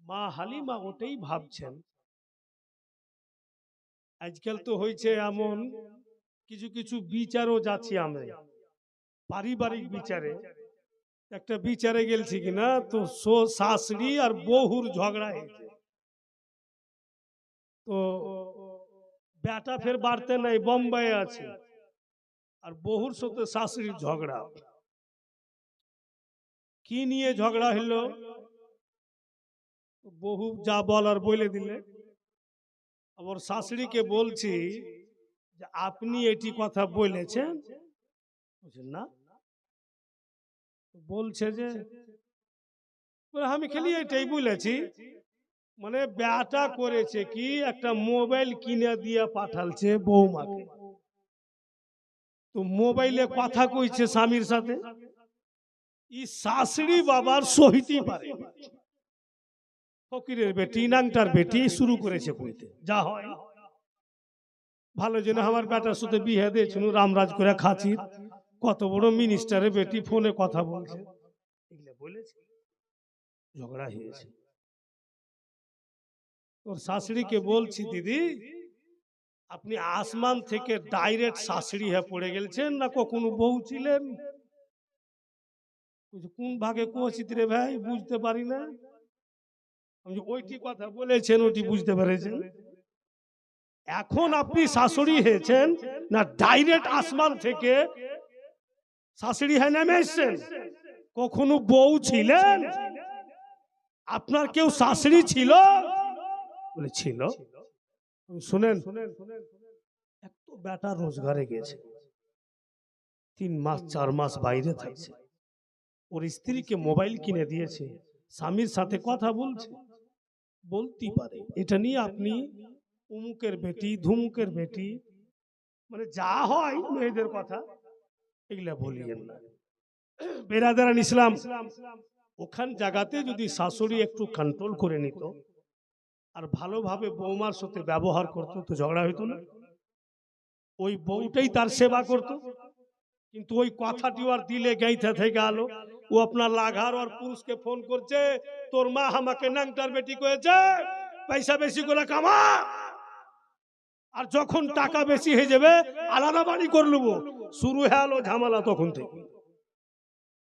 Speaker 1: মা হালিমা ওটাই ভাবছেন। আজকাল তো হয়েছে এমন, কিছু কিছু বিচারও যাচ্ছি আমরা, পারিবারিক বিচারে। একটা বিচারে গেলছি কিনা, তো শাশুড়ি আর বহুর ঝগড়া হয়েছে, তো বেটা ফের বাড়তে নাই, বোম্বাই আছে, আর বহুর সাথে শাশুড়ির ঝগড়া। কি নিয়ে ঝগড়া হলো, বহু যা বলার বলে দিলে। আবার শাশুড়িকে বলছি যে আপনি এটি কথা বলেছেন না, বলছে যে আমি খালি এটাই বলেছি, মানে বেটা করেছে কি, একটা মোবাইল কিনে দিয়ে পাঠালছে বৌমাকে, তো মোবাইলে কথা কইছে স্বামীর সাথে, ই শাশুড়ি বাবার সহিতেই পারে। ফকিরের বেটি নাংটার বেটি শুরু করেছে কইতে, যা হয় ভালো জন্য আমার বেটার সাথে বিয়ে দিয়েছিল, রামরাজ করে খাচ্ছি, কত বড় মিনিস্টারের বেটি ফোনে কথা বলছে, এগুলো বলেছে, ঝগড়া হয়েছে। তোর শাশুড়িকে বলছি, দিদি আপনি আসমান থেকে ডাইরেক্ট শাশুড়ি হয়ে পড়ে গেছেন না কখনো বউ ছিলেন? কোন ভাগে কোচিত রে ভাই, বুঝতে পারি না। আমি ওইটি কথা বলেছেন, ওইটি বুঝতে পেরেছেন। এখন আপনি শাশুড়ি হয়েছেন না ডাইরেক্ট আসমান থেকে শাশুড়ি হয়ে নেমে এসছেন? কখনো বউ ছিলেন? আপনার কেউ শাশুড়ি ছিল? বলে ছিল। শুনেন, এক তো বেটা রোজগারে গেছে, 3 মাস 4 মাস বাইরে থাকছে, ওর স্ত্রীকে মোবাইল কিনে দিয়েছে, স্বামীর সাথে কথা বলছে, বলতেই পারে এটা নিয়ে আপনি উমুকের বেটি ধুমুকের বেটি, মানে যা হয় মেয়েদের কথা এগুলা বলিয়েন না। বেরাদারান ইসলাম, ওখান জায়গাতে যদি শাশুড়ি একটু কন্ট্রোল করে নিত আর ভালোভাবে বৌমার সাথে ব্যবহার করতো তো ঝগড়া হইতো না, ওই বউটাই তার সেবা করত। কিন্তু ওই কথাটি আর দিলে গাইতে থেকে আলো, ও আপনার লাঘার আর পুরুষকে ফোন করছে, তোর মা আমাকে নাংটার বেটি কয়েছে, পয়সা বেশি করে কামা, আর যখন টাকা বেশি হয়ে যাবে আলাদা বাড়ি করে নেবো, শুরু হয়ে আলো ঝামেলা তখন থেকে।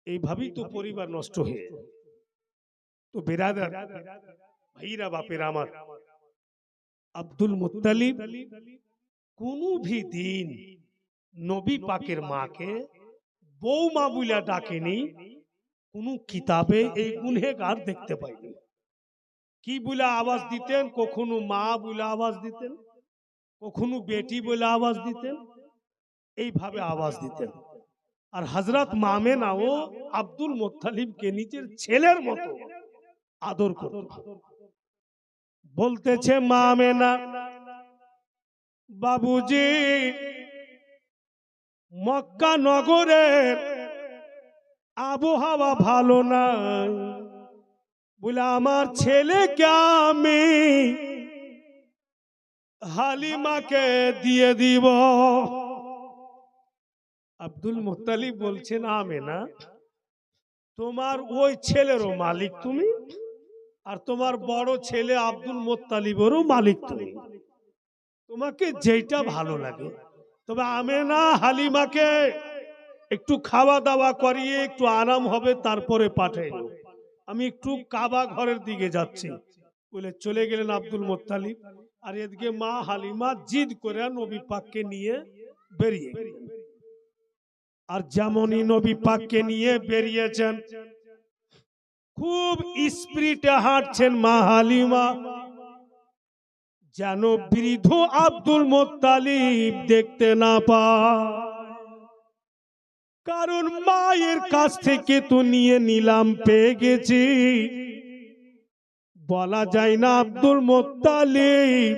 Speaker 1: এইভাবেই তো পরিবার নষ্ট হয়ে। তো বেরাদার ভাইরা বাপের আমার, আব্দুল মুত্তালিব কোনো ভি দিন নবী পাকের মাকে বৌমা বুলা ডাকেনি, কোন কিতাবে এই গুনহেগার দেখতে পাইনি। কি বলে আওয়াজ দিতেন? কখনো মা বলে আওয়াজ দিতেন, কখনো বেটি বলে আওয়াজ দিতেন, এইভাবে আওয়াজ দিতেন। আর হযরত মামেনাও আব্দুল মুত্তালিবকে নিজের ছেলের মতো আদর করত। বলতেছে মামেনা, বাবুজি মক্কা নগরের আবহাওয়া ভালো না, বলে আমার ছেলেকে আমি হালিমাকে দিয়ে দিব। আব্দুল মুত্তালিব বলছেন, আমেনা তোমার ওই ছেলেরও মালিক তুমি, আর তোমার বড় ছেলে আব্দুল মুত্তালিবেরও মালিক তুমি, তোমাকে যেটা ভালো লাগে। তবে আমেনা হালিমাকে একটু খাওয়া দাওয়া করিয়ে একটু আরাম হবে, তারপরে পাঠাই, আমি একটু কাবা ঘরের দিকে যাচ্ছি বলে চলে গেলেন আব্দুল মুত্তালিব। আর এদিকে মা হালিমা জিদ করে নবী পাককে নিয়ে বেরিয়ে গেলেন। আর যেমনই নবী পাককে নিয়ে বেরিয়েছেন, খুব স্পিরিটে হাঁটছেন মা হালিমা, যেন বৃদ্ধ আব্দুল মুত্তালিব দেখতে না পায়। কারণ মায়ের কাছ থেকে তো নিয়ে নিলাম, পেয়ে গেছি, বলা যায় না আব্দুল মুত্তালিব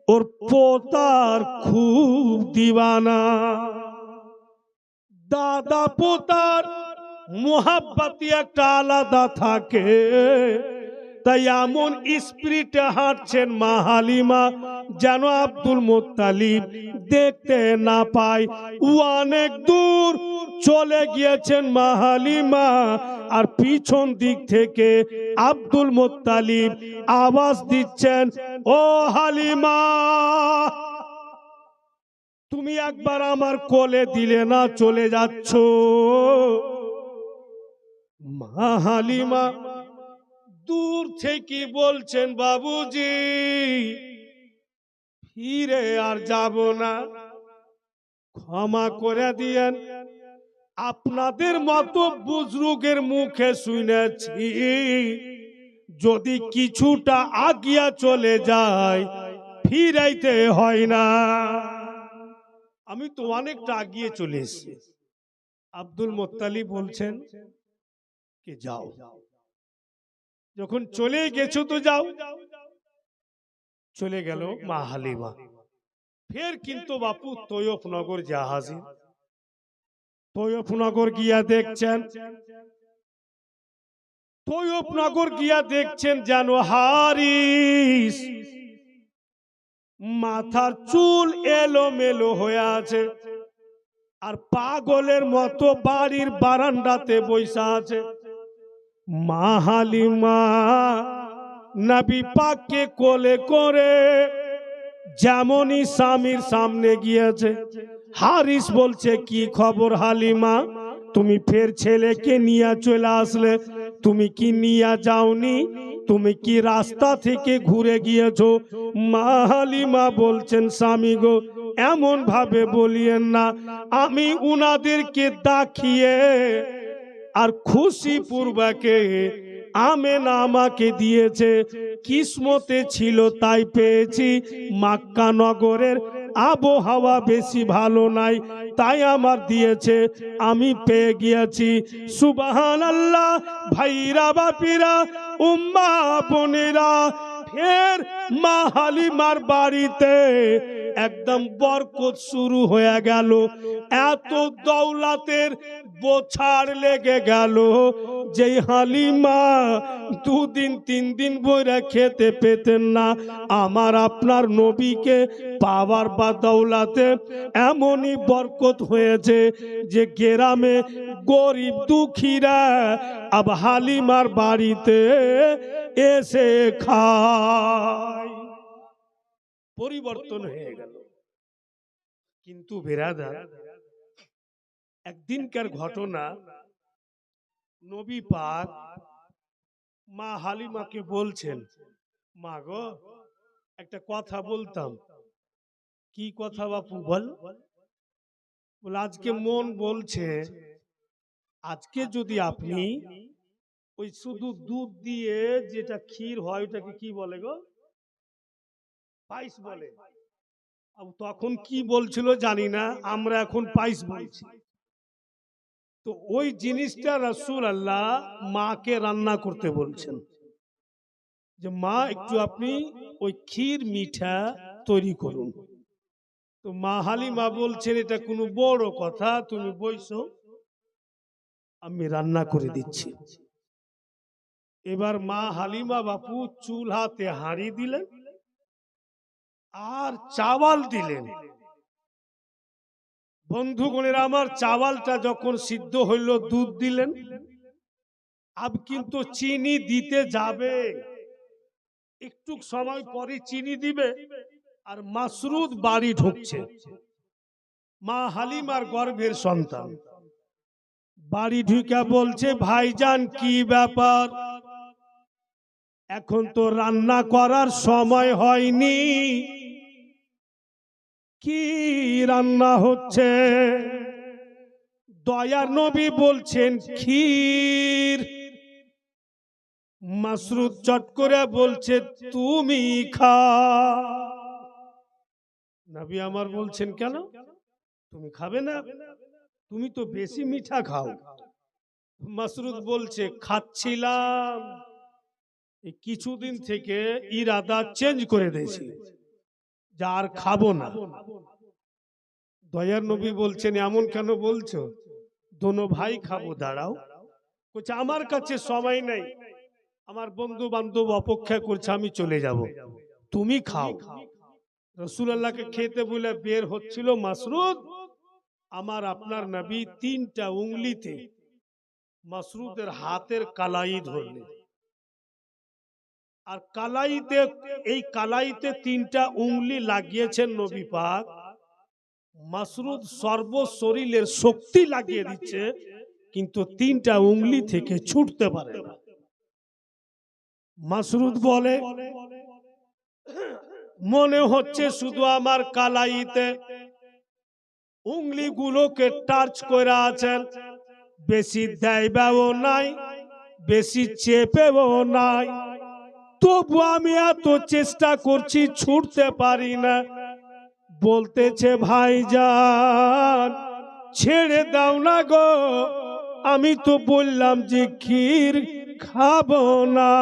Speaker 1: ওর পোতার খুব দিওয়ানা। দাদা পোতার মুহাব্বতি একটা আলাদা থাকে, তাই এমন স্পিরিটে হাঁটছেন মা হালিমা যেন আব্দুল মুত্তালিব দেখতে না পায়। অনেক দূর চলে গিয়েছেন মা হালিমা, আর পিছন দিক থেকে আব্দুল মুত্তালিব আওয়াজ দিচ্ছেন, ও হালিমা তুমি একবার আমার কোলে দিলে না, চলে যাচ্ছ। মা হালিমা দূর থেকে বলছেন, বাবুজি ফিরে আর যাব না, ক্ষমা করে দিয়েন। আপনাদের মতো বুজরুগের মুখে শুনেছি যদি কিছুটা আগিয়া চলে যায় ফিরাইতে হয় না। আমি তো অনেকটা আগিয়ে চলে এসেছি। আব্দুল মুত্তালিব বলছেন কি যাও, যখন চলে গেছো তো যাও। চলে গেল মা হালিমা। ফের কিন্তু বাপু তৈয়ব নগর জাহাজে তৈয়বনগর গিয়া দেখছেন, তৈয়বনগর গিয়া দেখছেন যেন হারিস মাথার চুল এলোমেলো হয়ে আছে, আর পাগলের মতো বাড়ির বারান্দাতে বৈশা আছে। মা হালিমা নবী পাককে কোলে করে যেমনই স্বামীর সামনে গিয়েছে, হারিস বলছে, কি খবর হালিমা, তুমি ফের ছেলেকে নিয়ে চলে আসলে, তুমি কি নিয়ে যাওনি, তুমি কি রাস্তা থেকে ঘুরে গিয়েছো? মা হালিমা বলছেন, স্বামী গো, এমন ভাবে বলিয়েন না, আমি উনাদেরকে দেখিয়ে আর খুশি পূর্বকে আমেনা আমাকে দিয়েছে, কিসমতে ছিল তাই পেয়েছি। মক্কা নগরের আবহাওয়া বেশি ভালো নাই, তাই আমার দিয়েছে, আমি পেয়ে গিয়েছি। সুবহানাল্লাহ। ভাইরা বাপিরা, উম্মা বোনেরা, ফের মা হালিমার বাড়িতে একদম বরকত শুরু হয়ে গেল। এত দৌলতের বোছাড় লেগে গেল, যেই হালিমা 2 দিন 3 দিন বইরা খেতে পেতেন না, আমার আপনার নবীকে পাওয়ার বা দৌলতে এমনই বরকত হয়েছে যে গ্রামে গরিব দুঃখীরা আব হালিমার বাড়িতে এসে খায়। পরিবর্তন হয়ে গেল। কিন্তু বেরাদার, একদিনকার ঘটনা, নবী পাক মা হালিমাকে বলছেন, মা গো, একটা কথা বলতাম। কি কথা বাপু বল? বলে, আজকে মন বলছে, আজকে যদি আপনি ওই শুধু দুধ দিয়ে যেটা ক্ষীর হয়, ওটাকে কি বলে গো? পায়েস বলে। তখন কি বলছিল জানি না, আমরা এখন পায়েস বলছি। তো ওই জিনিসটা রাসূলুল্লাহ মাকে রান্না করতে বলছেন, যে মা একটু আপনি ওই ক্ষীর মিঠা তৈরি করুন। তো মা হালিমা বলছেন, এটা কোনো বড় কথা, তুমি বইসো, আমি রান্না করে দিচ্ছি। এবার মা হালিমা বাপু চুলাতে হাঁড়ি দিলেন আর চাওয়াল দিলেন। বন্ধুগণের আমার, চাওয়ালটা যখন সিদ্ধ হইল, দুধ দিলেন। আব কিন্তু চিনি দিতে যাবে, একটু সময় পরে চিনি দিবে। আর মাসরুদ বাড়ি ঢুকছে, মা হালিমার গর্ভের সন্তান বাড়ি ঢুকে বলছে, ভাইজান কি ব্যাপার, এখন তো রান্না করার সময় হয়নি, কি রান্না হচ্ছে? দয়ার নবী বলছেন, ক্ষীর। মাসরুদ চট করে বলছে, তুমি খা। নবী আমার বলছেন, কেন তুমি খাবে না? তুমি তো বেশি মিঠা খাও। মাসরুদ বলছে, খাচ্ছিলাম, কিছুদিন থেকে ইরাদা চেঞ্জ করে দিয়েছি, যার খাবো না। দয়ার নবী বলছেন, এমন কেন বলছো? দোনো ভাই খাবো, দাঁড়াও। বলছে, আমার কাছে সময় নেই, আমার বন্ধু বান্ধব অপেক্ষা করছে, আমি চলে যাব, তুমি খাও। রাসূলুল্লাহকে খেতে বলে বের হচ্ছিল মাসরুদ, আমার আপনার নবী 3টা উঙ্গলিতে মাসরুদের হাতের কালাই ধরলেন। আর কালাইতে, এই কালাইতে 3টা উঙ্গলি লাগিয়েছেন নবী পাক। মাসরুদ সর্ব শরীরের শক্তি লাগিয়ে দিচ্ছে, কিন্তু 3টা উঙ্গলি থেকে ছুটতে পারে না। মাসরুদ বলে, মনে হচ্ছে শুধু আমার কালাইতে উঙ্গলিগুলোকে টাচ করে আছেন, বেশি দেয়ও নাই, বেশি চেপেও নাই, তবু আমি এত চেষ্টা করছি, ছুটতে পারি না। বলতেছে, ভাইজান ছেড়ে দাও না গো, আমি তো বললাম যে ক্ষীর খাবো না।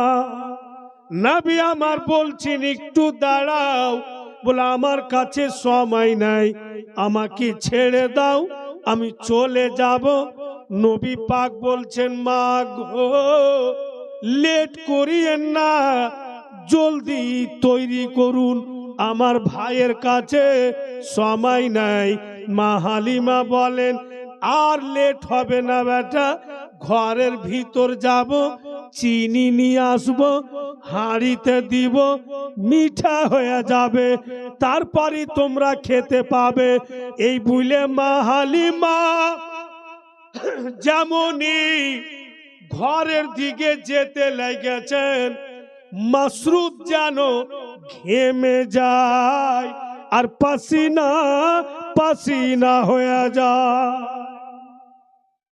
Speaker 1: নবী আমার বলছেন, একটু দাঁড়াও। বলে, আমার কাছে সময় নাই, আমাকে ছেড়ে দাও, আমি চলে যাব। নবী পাক বলছেন, মা গো লেট করিয়েন না, জলদি তৈরি করুন, আমার ভাইয়ের কাছে সময় নাই। মা হালিমা বলেন, আর লেট হবে না বেটা, ঘরের ভিতর যাব, চিনি নিয়ে আসবো, হাঁড়িতে দিব, মিঠা হয়ে যাবে, তারপরে তোমরা খেতে পাবে। এই বলে মা হালিমা যেমনই ঘরের দিকে যেতে লেগেছেন, মাসরুদ যেন ঘেমে যায় আর পাসিনা পাসিনা হয়ে যায়।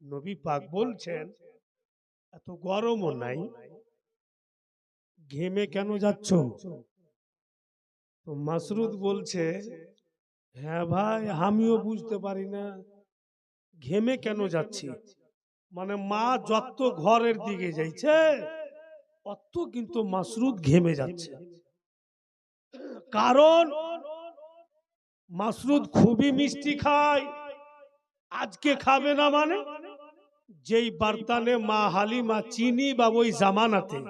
Speaker 1: নবী পাক বলছেন, এত গরমও নাই, ঘেমে কেন যাচ্ছ? তো মাসরুদ বলছে, হ্যাঁ ভাই, আমিও বুঝতে পারি না ঘেমে কেন যাচ্ছি। মানে মা যত ঘরের দিকে যাইছে অত কিন্তু মাসরুদ ঘেমে যাচ্ছে। কারণ মাসরুদ খুবই মিষ্টি খায়। আজকে খাবে না মানে, যেই বার্তানে মা হালিমা চিনি বা ওই জামানাতে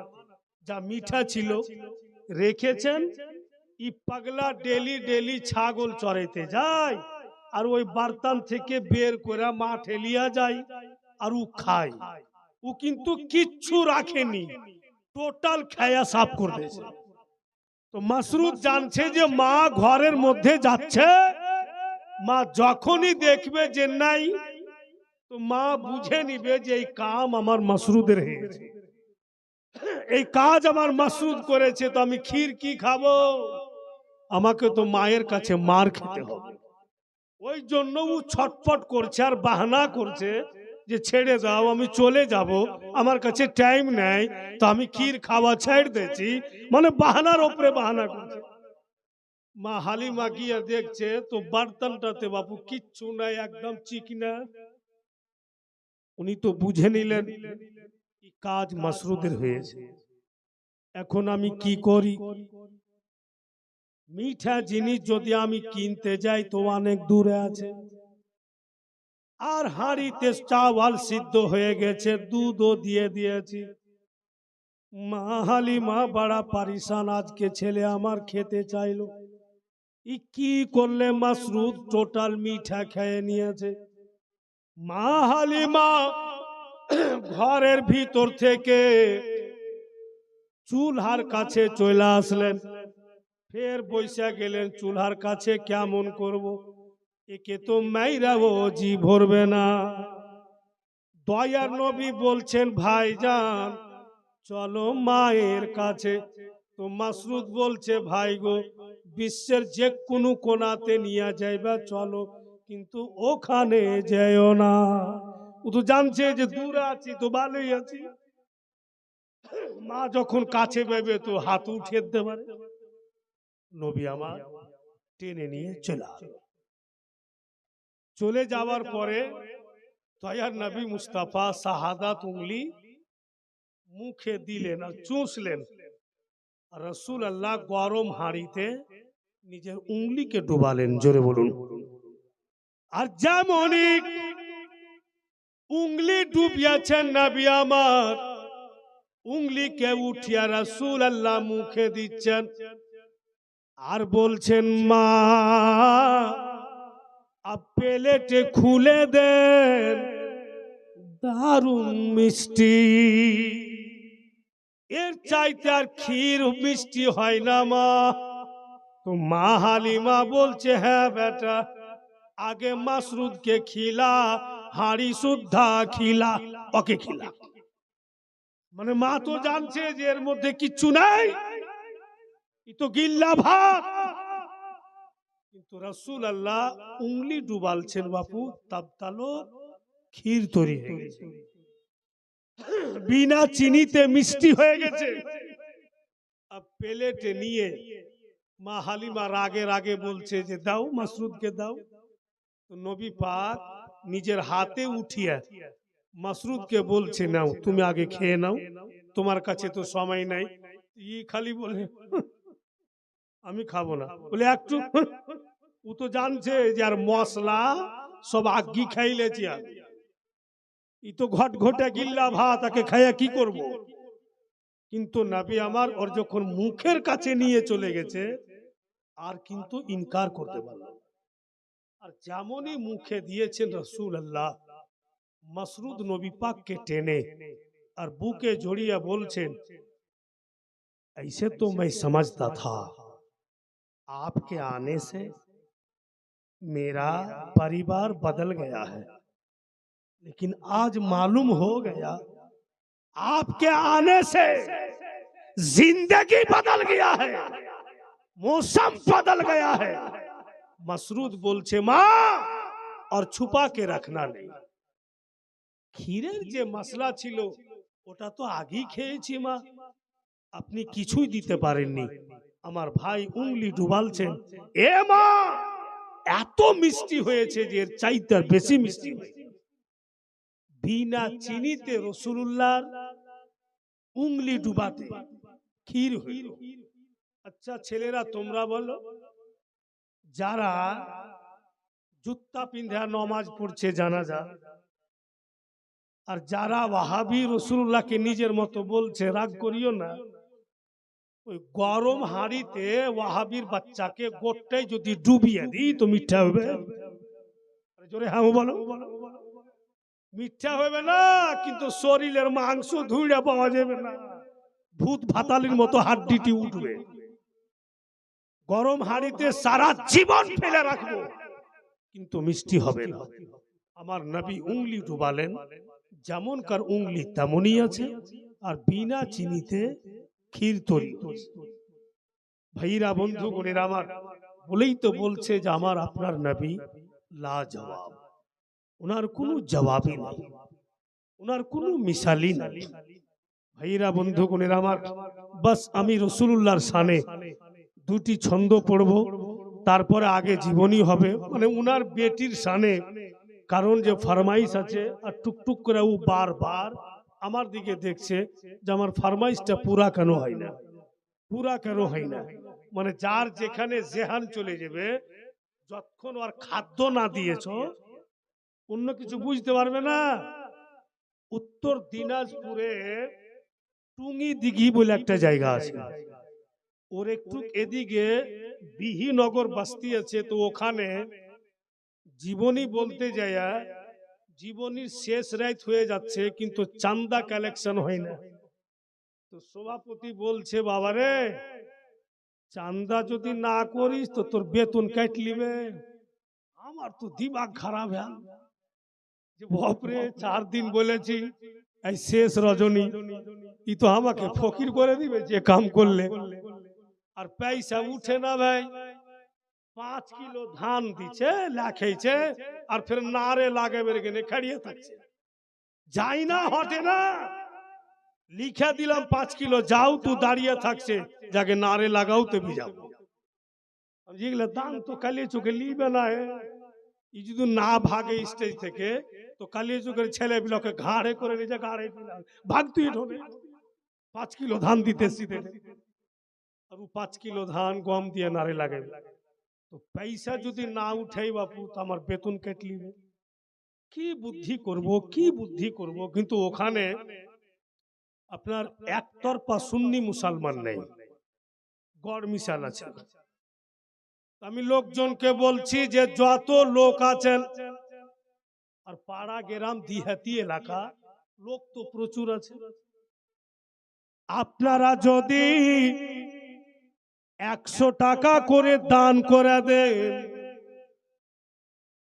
Speaker 1: যা মিঠা ছিল রেখেছেন, ই পাগলা ডেলি ডেলি ছাগল চড়াইতে যায় আর ওই বার্তান থেকে বের করে মা ঠেলিয়া যায় আর ও খায়। ও কিন্তু কিচ্ছু রাখেনি, টোটাল খায়া সাফ করে দিয়েছে। তো মাসরুদ জানছে যে মা ঘরের মধ্যে যাচ্ছে, মা যখনই দেখবে যে নাই, তো মা বুঝে নিবে যে এই কাম আমার মাসরুদের হয়েছে, এই কাজ আমার মাসরুদ করেছে, তো আমি ক্ষীর কি খাবো, আমাকে তো মায়ের কাছে মার খেতে হবে। ওই জন্য ও ছটফট করছে আর বাহানা করছে যে ছেড়ে দাও, আমি চলে যাব, আমার কাছে টাইম নেই, তো আমি ক্ষীর খাওয়া ছেড়ে দিয়েছি, মানে বাহানার উপরে বাহানা করছে। মা হালিমা গিয়ে দেখছে তো বার্তানটাতে বাপু কিচ্ছু নাই, একদম চিকনা। উনি তো বুঝে নিলেন কি কাজ মাসরুদের হয়েছে। এখন আমি কি করি? মিঠা জিনিস যদি আমি কিনতে যাই তো অনেক দূরে আছে, আর হাঁড়িতে চাওয়াল সিদ্ধ হয়ে গেছে, দুধও দিয়ে দিয়েছি। মা হালিমা বড়া পারিশান, আজকে ছেলে আমার খেতে চাইলো, ই কি করলে মাসরুদ টোটাল মিঠা খেয়ে নিয়েছে। মা হালিমা ঘরের ভিতর থেকে চুলহার কাছে চলে আসলেন, ফের বৈশা গেলেন চুলহার কাছে, কেমন করব, একে তো মাইরাও জি ভরবে না। দয়ার নবী বলছেন, ভাইজান চলো মায়ের কাছে। তো মাসরুদ বলছে, ভাই গো বিশ্বের যে কোনো কোনাতে নিয়ে যাইবা চলো, কিন্তু ওখানে যেও না। ও তো জানছে যে দূরে আছি তো ভালোই আছি, মা যখন কাছে পাবে তো হাত উঠিয়ে দিতে পারে। নবী আমার টেনে নিয়ে চলে যাওয়ার পরে দয়ার নবী মুস্তাফা শাহাদাত উংলি মুখে দিলেন আর চুষলেন। রসুল আল্লাহ গরম হাঁড়িতে নিজের উংলিকে ডুবালেন, জোরে বলুন। আর যেমনই উংলি ডুবিয়েছেন নবী আমার, উংলিকে উঠিয়া রসুল আল্লাহ মুখে দিচ্ছেন আর বলছেন, মা প্লেটে খুলে দেন, দারুণ মিষ্টি, এর চাইতে আর ক্ষীর মিষ্টি হয় না মা। তো মা হালিমা বলছে, হ্যাঁ বেটা, আগে মাসরুদকে খিলা, হাঁড়ি সুদ্ধা খিলা, ওকে খিলা। মানে মা তো জানছে যে এর মধ্যে কিচ্ছু নাই, ই তো গিল্লা ভাত। কিন্তু রাসূল আল্লাহ উংলি ডুবালছেন বাপু, তাবতালো ক্ষীর তৈরি হয়ে গেছে, বিনা চিনিতে মিষ্টি হয়ে গেছে। আর প্লেটে নিয়ে মা হালিমা রাগে রাগে বলছে যে দাও মাসরুদকে দাও। তো নবী পাক নিজের হাতে উঠিয়ে মাসরুদকে বলছে, নাও তুমি আগে খেয়ে নাও, তোমার কাছে তো সময় নাই। ই খালি বলে আমি খাবো না, বলে একটু। ও তো জানছে যে আর মশলা সব আগ্গি খাইলেছি আমি, ই তো ঘট ঘটে গিল্লা ভাত, তাকে খাইয়া কি করব। কিন্তু নবী আমার ওর যখন মুখের কাছে নিয়ে চলে গেছে আর কিন্তু ইনকার করতে পারল না। আর যেমনই মুখে দিয়েছেন রাসূলুল্লাহ, মাসরুদ নবী পাককে টেনে আর বুকে জড়িয়ে বলছেন, ऐसे तो मैं समझता था आपके आने से मेरा परिवार बदल गया है, लेकिन आज मालूम हो गया आपके आने से जिंदगी बदल गया है, मौसम बदल गया है। मसरूद बोलছে মা और छुपा के रखना नहीं, ক্ষীরের যে মশলা ছিল ওটা তো আগেই খেয়েছি মা, আপনি কিছুই দিতে পারেননি। আমার ভাই উংলি ডুবালছেন, এ মা এত মিষ্টি হয়েছে যে এর চাইতে বেশি মিষ্টি হয়েছে। বিনা চিনিতে রাসূলুল্লাহর উংলি ডুবাতে ক্ষীর হইল। আচ্ছা ছেলেরা তোমরা বলো, যারা জুত্তা পিন্ধা নমাজ পড়ছে জানাজা, আর যারা ওয়াহাবি রাসূলুল্লাহকে নিজের মতো বলছে, রাগ করিও না, ওই গরম হাঁড়িতে ওয়াহাবির বাচ্চাকে গোটটাই যদি ডুবিয়ে দিই তো মিথ্যা হবে? জোরে হ্যাঁ বলো। মিথ্যা হবে না, কিন্তু শরীরের মাংস ধুইড়া পাওয়া যাবে না, ভূত ভাতালির মতো হাড্ডিটি উঠবে। গরম হাঁড়িতে সারা জীবন ফেলে রাখবো কিন্তু মিষ্টি হবে না। আমার নবী উংলি ডুবালেন, যেমনকার উংলি তেমনই আছে, আর বিনা চিনিতে ক্ষীর তৈরি। ভাইরা বন্ধু বোনেরা আমার, বলেই তো বলছে যে আমার আপনার নবী লাজবাব, ওনার কোনো জবাবই নেই, ওনার কোনো মিসালই নেই। ভাইরা বন্ধু বোনেরা আমার, বাস আমি রাসূলুল্লাহর শানে দুটি ছন্দ পড়ব, তারপরে আগে জীবনী হবে, মানে উনার বেটির শানে। কারণ যে ফরমাইশ আছে, আর টুকটুক করে ও বারবার আমার দিকে দেখছে যে আমার ফরমাইশটা পুরা কেন হয় না, পুরা কেন হয় না। মানে যার যেখানে জেহান চলে যাবে, যতক্ষণ আর খাদ্য না দিয়েছো অন্য কিছু বুঝতে পারবে না। উত্তর দিনাজপুরে টুঙ্গি দিঘি বলে একটা জায়গা আছে, ওর একটু এদিকে বিহিনগর বস্তি আছে, তো ওখানে জীবনী বলতে যায়, জীবনীর শেষ রাত হয়ে যাচ্ছে কিন্তু চান্দা কালেকশন হয় না। তো সভাপতি বলছে, বাবারে চান্দা যদি না করিস তো তোর বেতন কাট লিবে। আমার তো দিমাগ খারাপ হ্যাঁ, যে বাপরে 4 দিন বলেছি, এই শেষ রজনী ই তো আমাকে ফকির করে দিবে যে কাম করলে। আর পয়সা উঠে না ভাই, 5 কিলো ধান দিছে লেখেছে, আর ফির নারে লাগে বের গেনে খাড়িয়ে থাকছে, যাই না হটে না। লিখে দিলাম 5 কিলো, যাও তু দাঁড়িয়ে থাকছে, যাকে নারে লাগাও তো भी যাবো। যেগুলো দান তো কালিয়ে চোখে লিবে না, ই যদি না ভাগে স্টেজ থেকে তো কালিয়ে চোখের ছেলে বিলোকে ঘাড়ে করে নিয়ে যা, ঘাড়ে ভাগ তুই ঢোনে 5 কিলো ধান দিতে সিধে, আর 5 কিলো ধান গম দিয়ে নারে লাগে। তো পয়সা যদি না উঠাই বাপু তো আমার বেতন কেটে লিবে। কি বুদ্ধি করব, কি বুদ্ধি করব। কিন্তু ওখানে আপনার একতরফা সুন্নি মুসলমান নেই, গড় মিশাল আছে। আমি লোকজনকে বলছি যে যত লোক আছেন, আর পাড়া গ্রাম দিহাতি এলাকা লোক তো প্রচুর আছে, আপনারা যদি 100 টাকা করে দান করে দেন,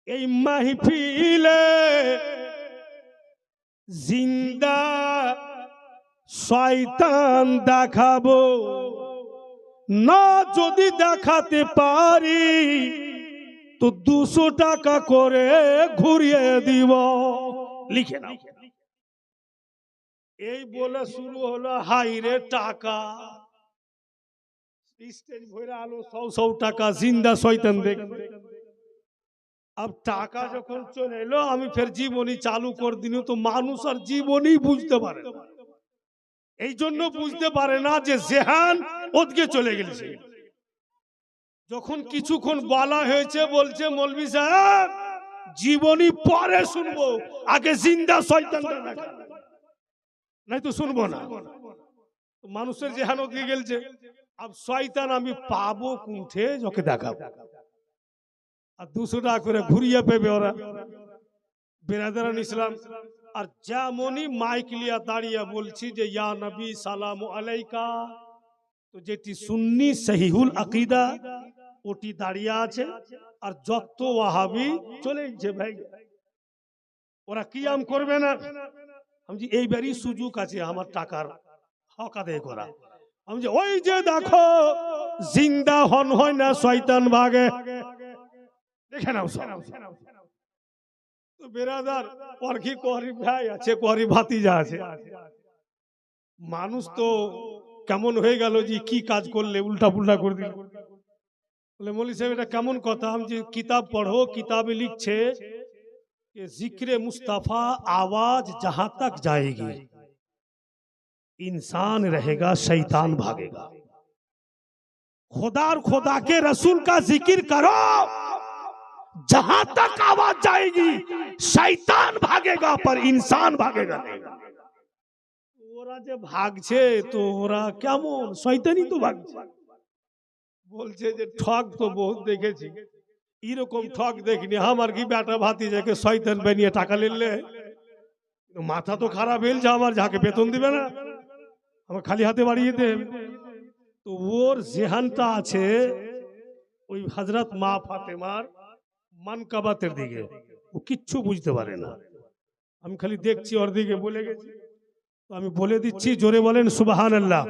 Speaker 1: এই মাহফিলে জিন্দা শয়তান দেখাবো না, যদি দেখাতে পারি তো 200 টাকা করে ঘুরিয়ে দিব, লিখে নাও। এই বলে শুরু হলো হাইরে টাকা, স্টেজ ভরে আলো 100 টাকা, জিন্দা শয়তান দেখবে। अब টাকা যখন চলে এলো, আমি ফের জীবনী চালু করে দিন, তো মানুষ আর জীবনী বুঝতে পারে না। এই জন্য বুঝতে পারে না যে জেহান ওদিকে চলে গেছে। যখন কিছুক্ষণ বলা হয়েছে, বলছে মৌলভী সাহেব জীবনী পরে শুনবো, আগে জিন্দা শয়তানটা দেখা, নাই তো শুনবো না। মানুষের যেহানো দিয়ে গেলছে, আব শয়তান আমি পাবো কুঠে যকে দেখাবো, আর 200 টাকা করে ঘুরিয়ে পেবে ওরা বেরাদারান ইসলাম। আর যেমনই মাইক লিয়া দাঁড়িয়ে বলছি যে ইয়া নবী সালাম আলাইকা, তো যেটি সুন্নি সহিহুল আকীদা ওটি দাঁড়িয়ে আছে, আর যত ওয়াহাবি চলে যে ভাই ওরা কিয়াম করবে না। আমি যে এইবারই সুযোগ আছে আমার টাকার হক আদায় করা। আমি যে ওই যে দেখো জিন্দা হন হয় না শয়তান ভাগে, দেখে নাও তো বেরাদার। ওর কি করি ভাই আছে, করি ভাতিজা আছে। মানুষ তো কেমন হয়ে গেল যে কি কাজ করলে উল্টা পুল্টা করে দিল। বলে মৌলী সাহেব এটা কেমন কথা? আমি যে কিতাব পড়ো, কিতাবে লিখছে कि जिक्र मुस्तफा आवाज जहां तक जाएगी इंसान रहेगा शैतान भागेगा। खुदा और खुदा के रसूल का जिक्र करो, जहां तक आवाज जाएगी शैतान भागेगा पर इंसान भागेगा नहीं। ওরা যে ভাগছে তো ওরা কেমন শয়তানি তো ভাগছে। বলছে যে ঠক তো বহুত দেখেছি, এরকম ঠক দেখিনি। আমার কি বেটা ভাতিজাকে শয়তান বানিয়ে টাকা নিলে মাথা তো খারাপ হয়েছে আমার, যাকে বেতন দিবে না আমার খালি হাতে বাড়িয়ে দেন। তো ওর জেহানটা আছে ওই হযরত মা ফাতেমার মানকাবাতের দিকে, ও কিচ্ছু বুঝতে পারে না। আমি খালি দেখছি ওর দিকে, বলে গেছি তো আমি বলে দিচ্ছি, জোরে বলেন সুবহানাল্লাহ।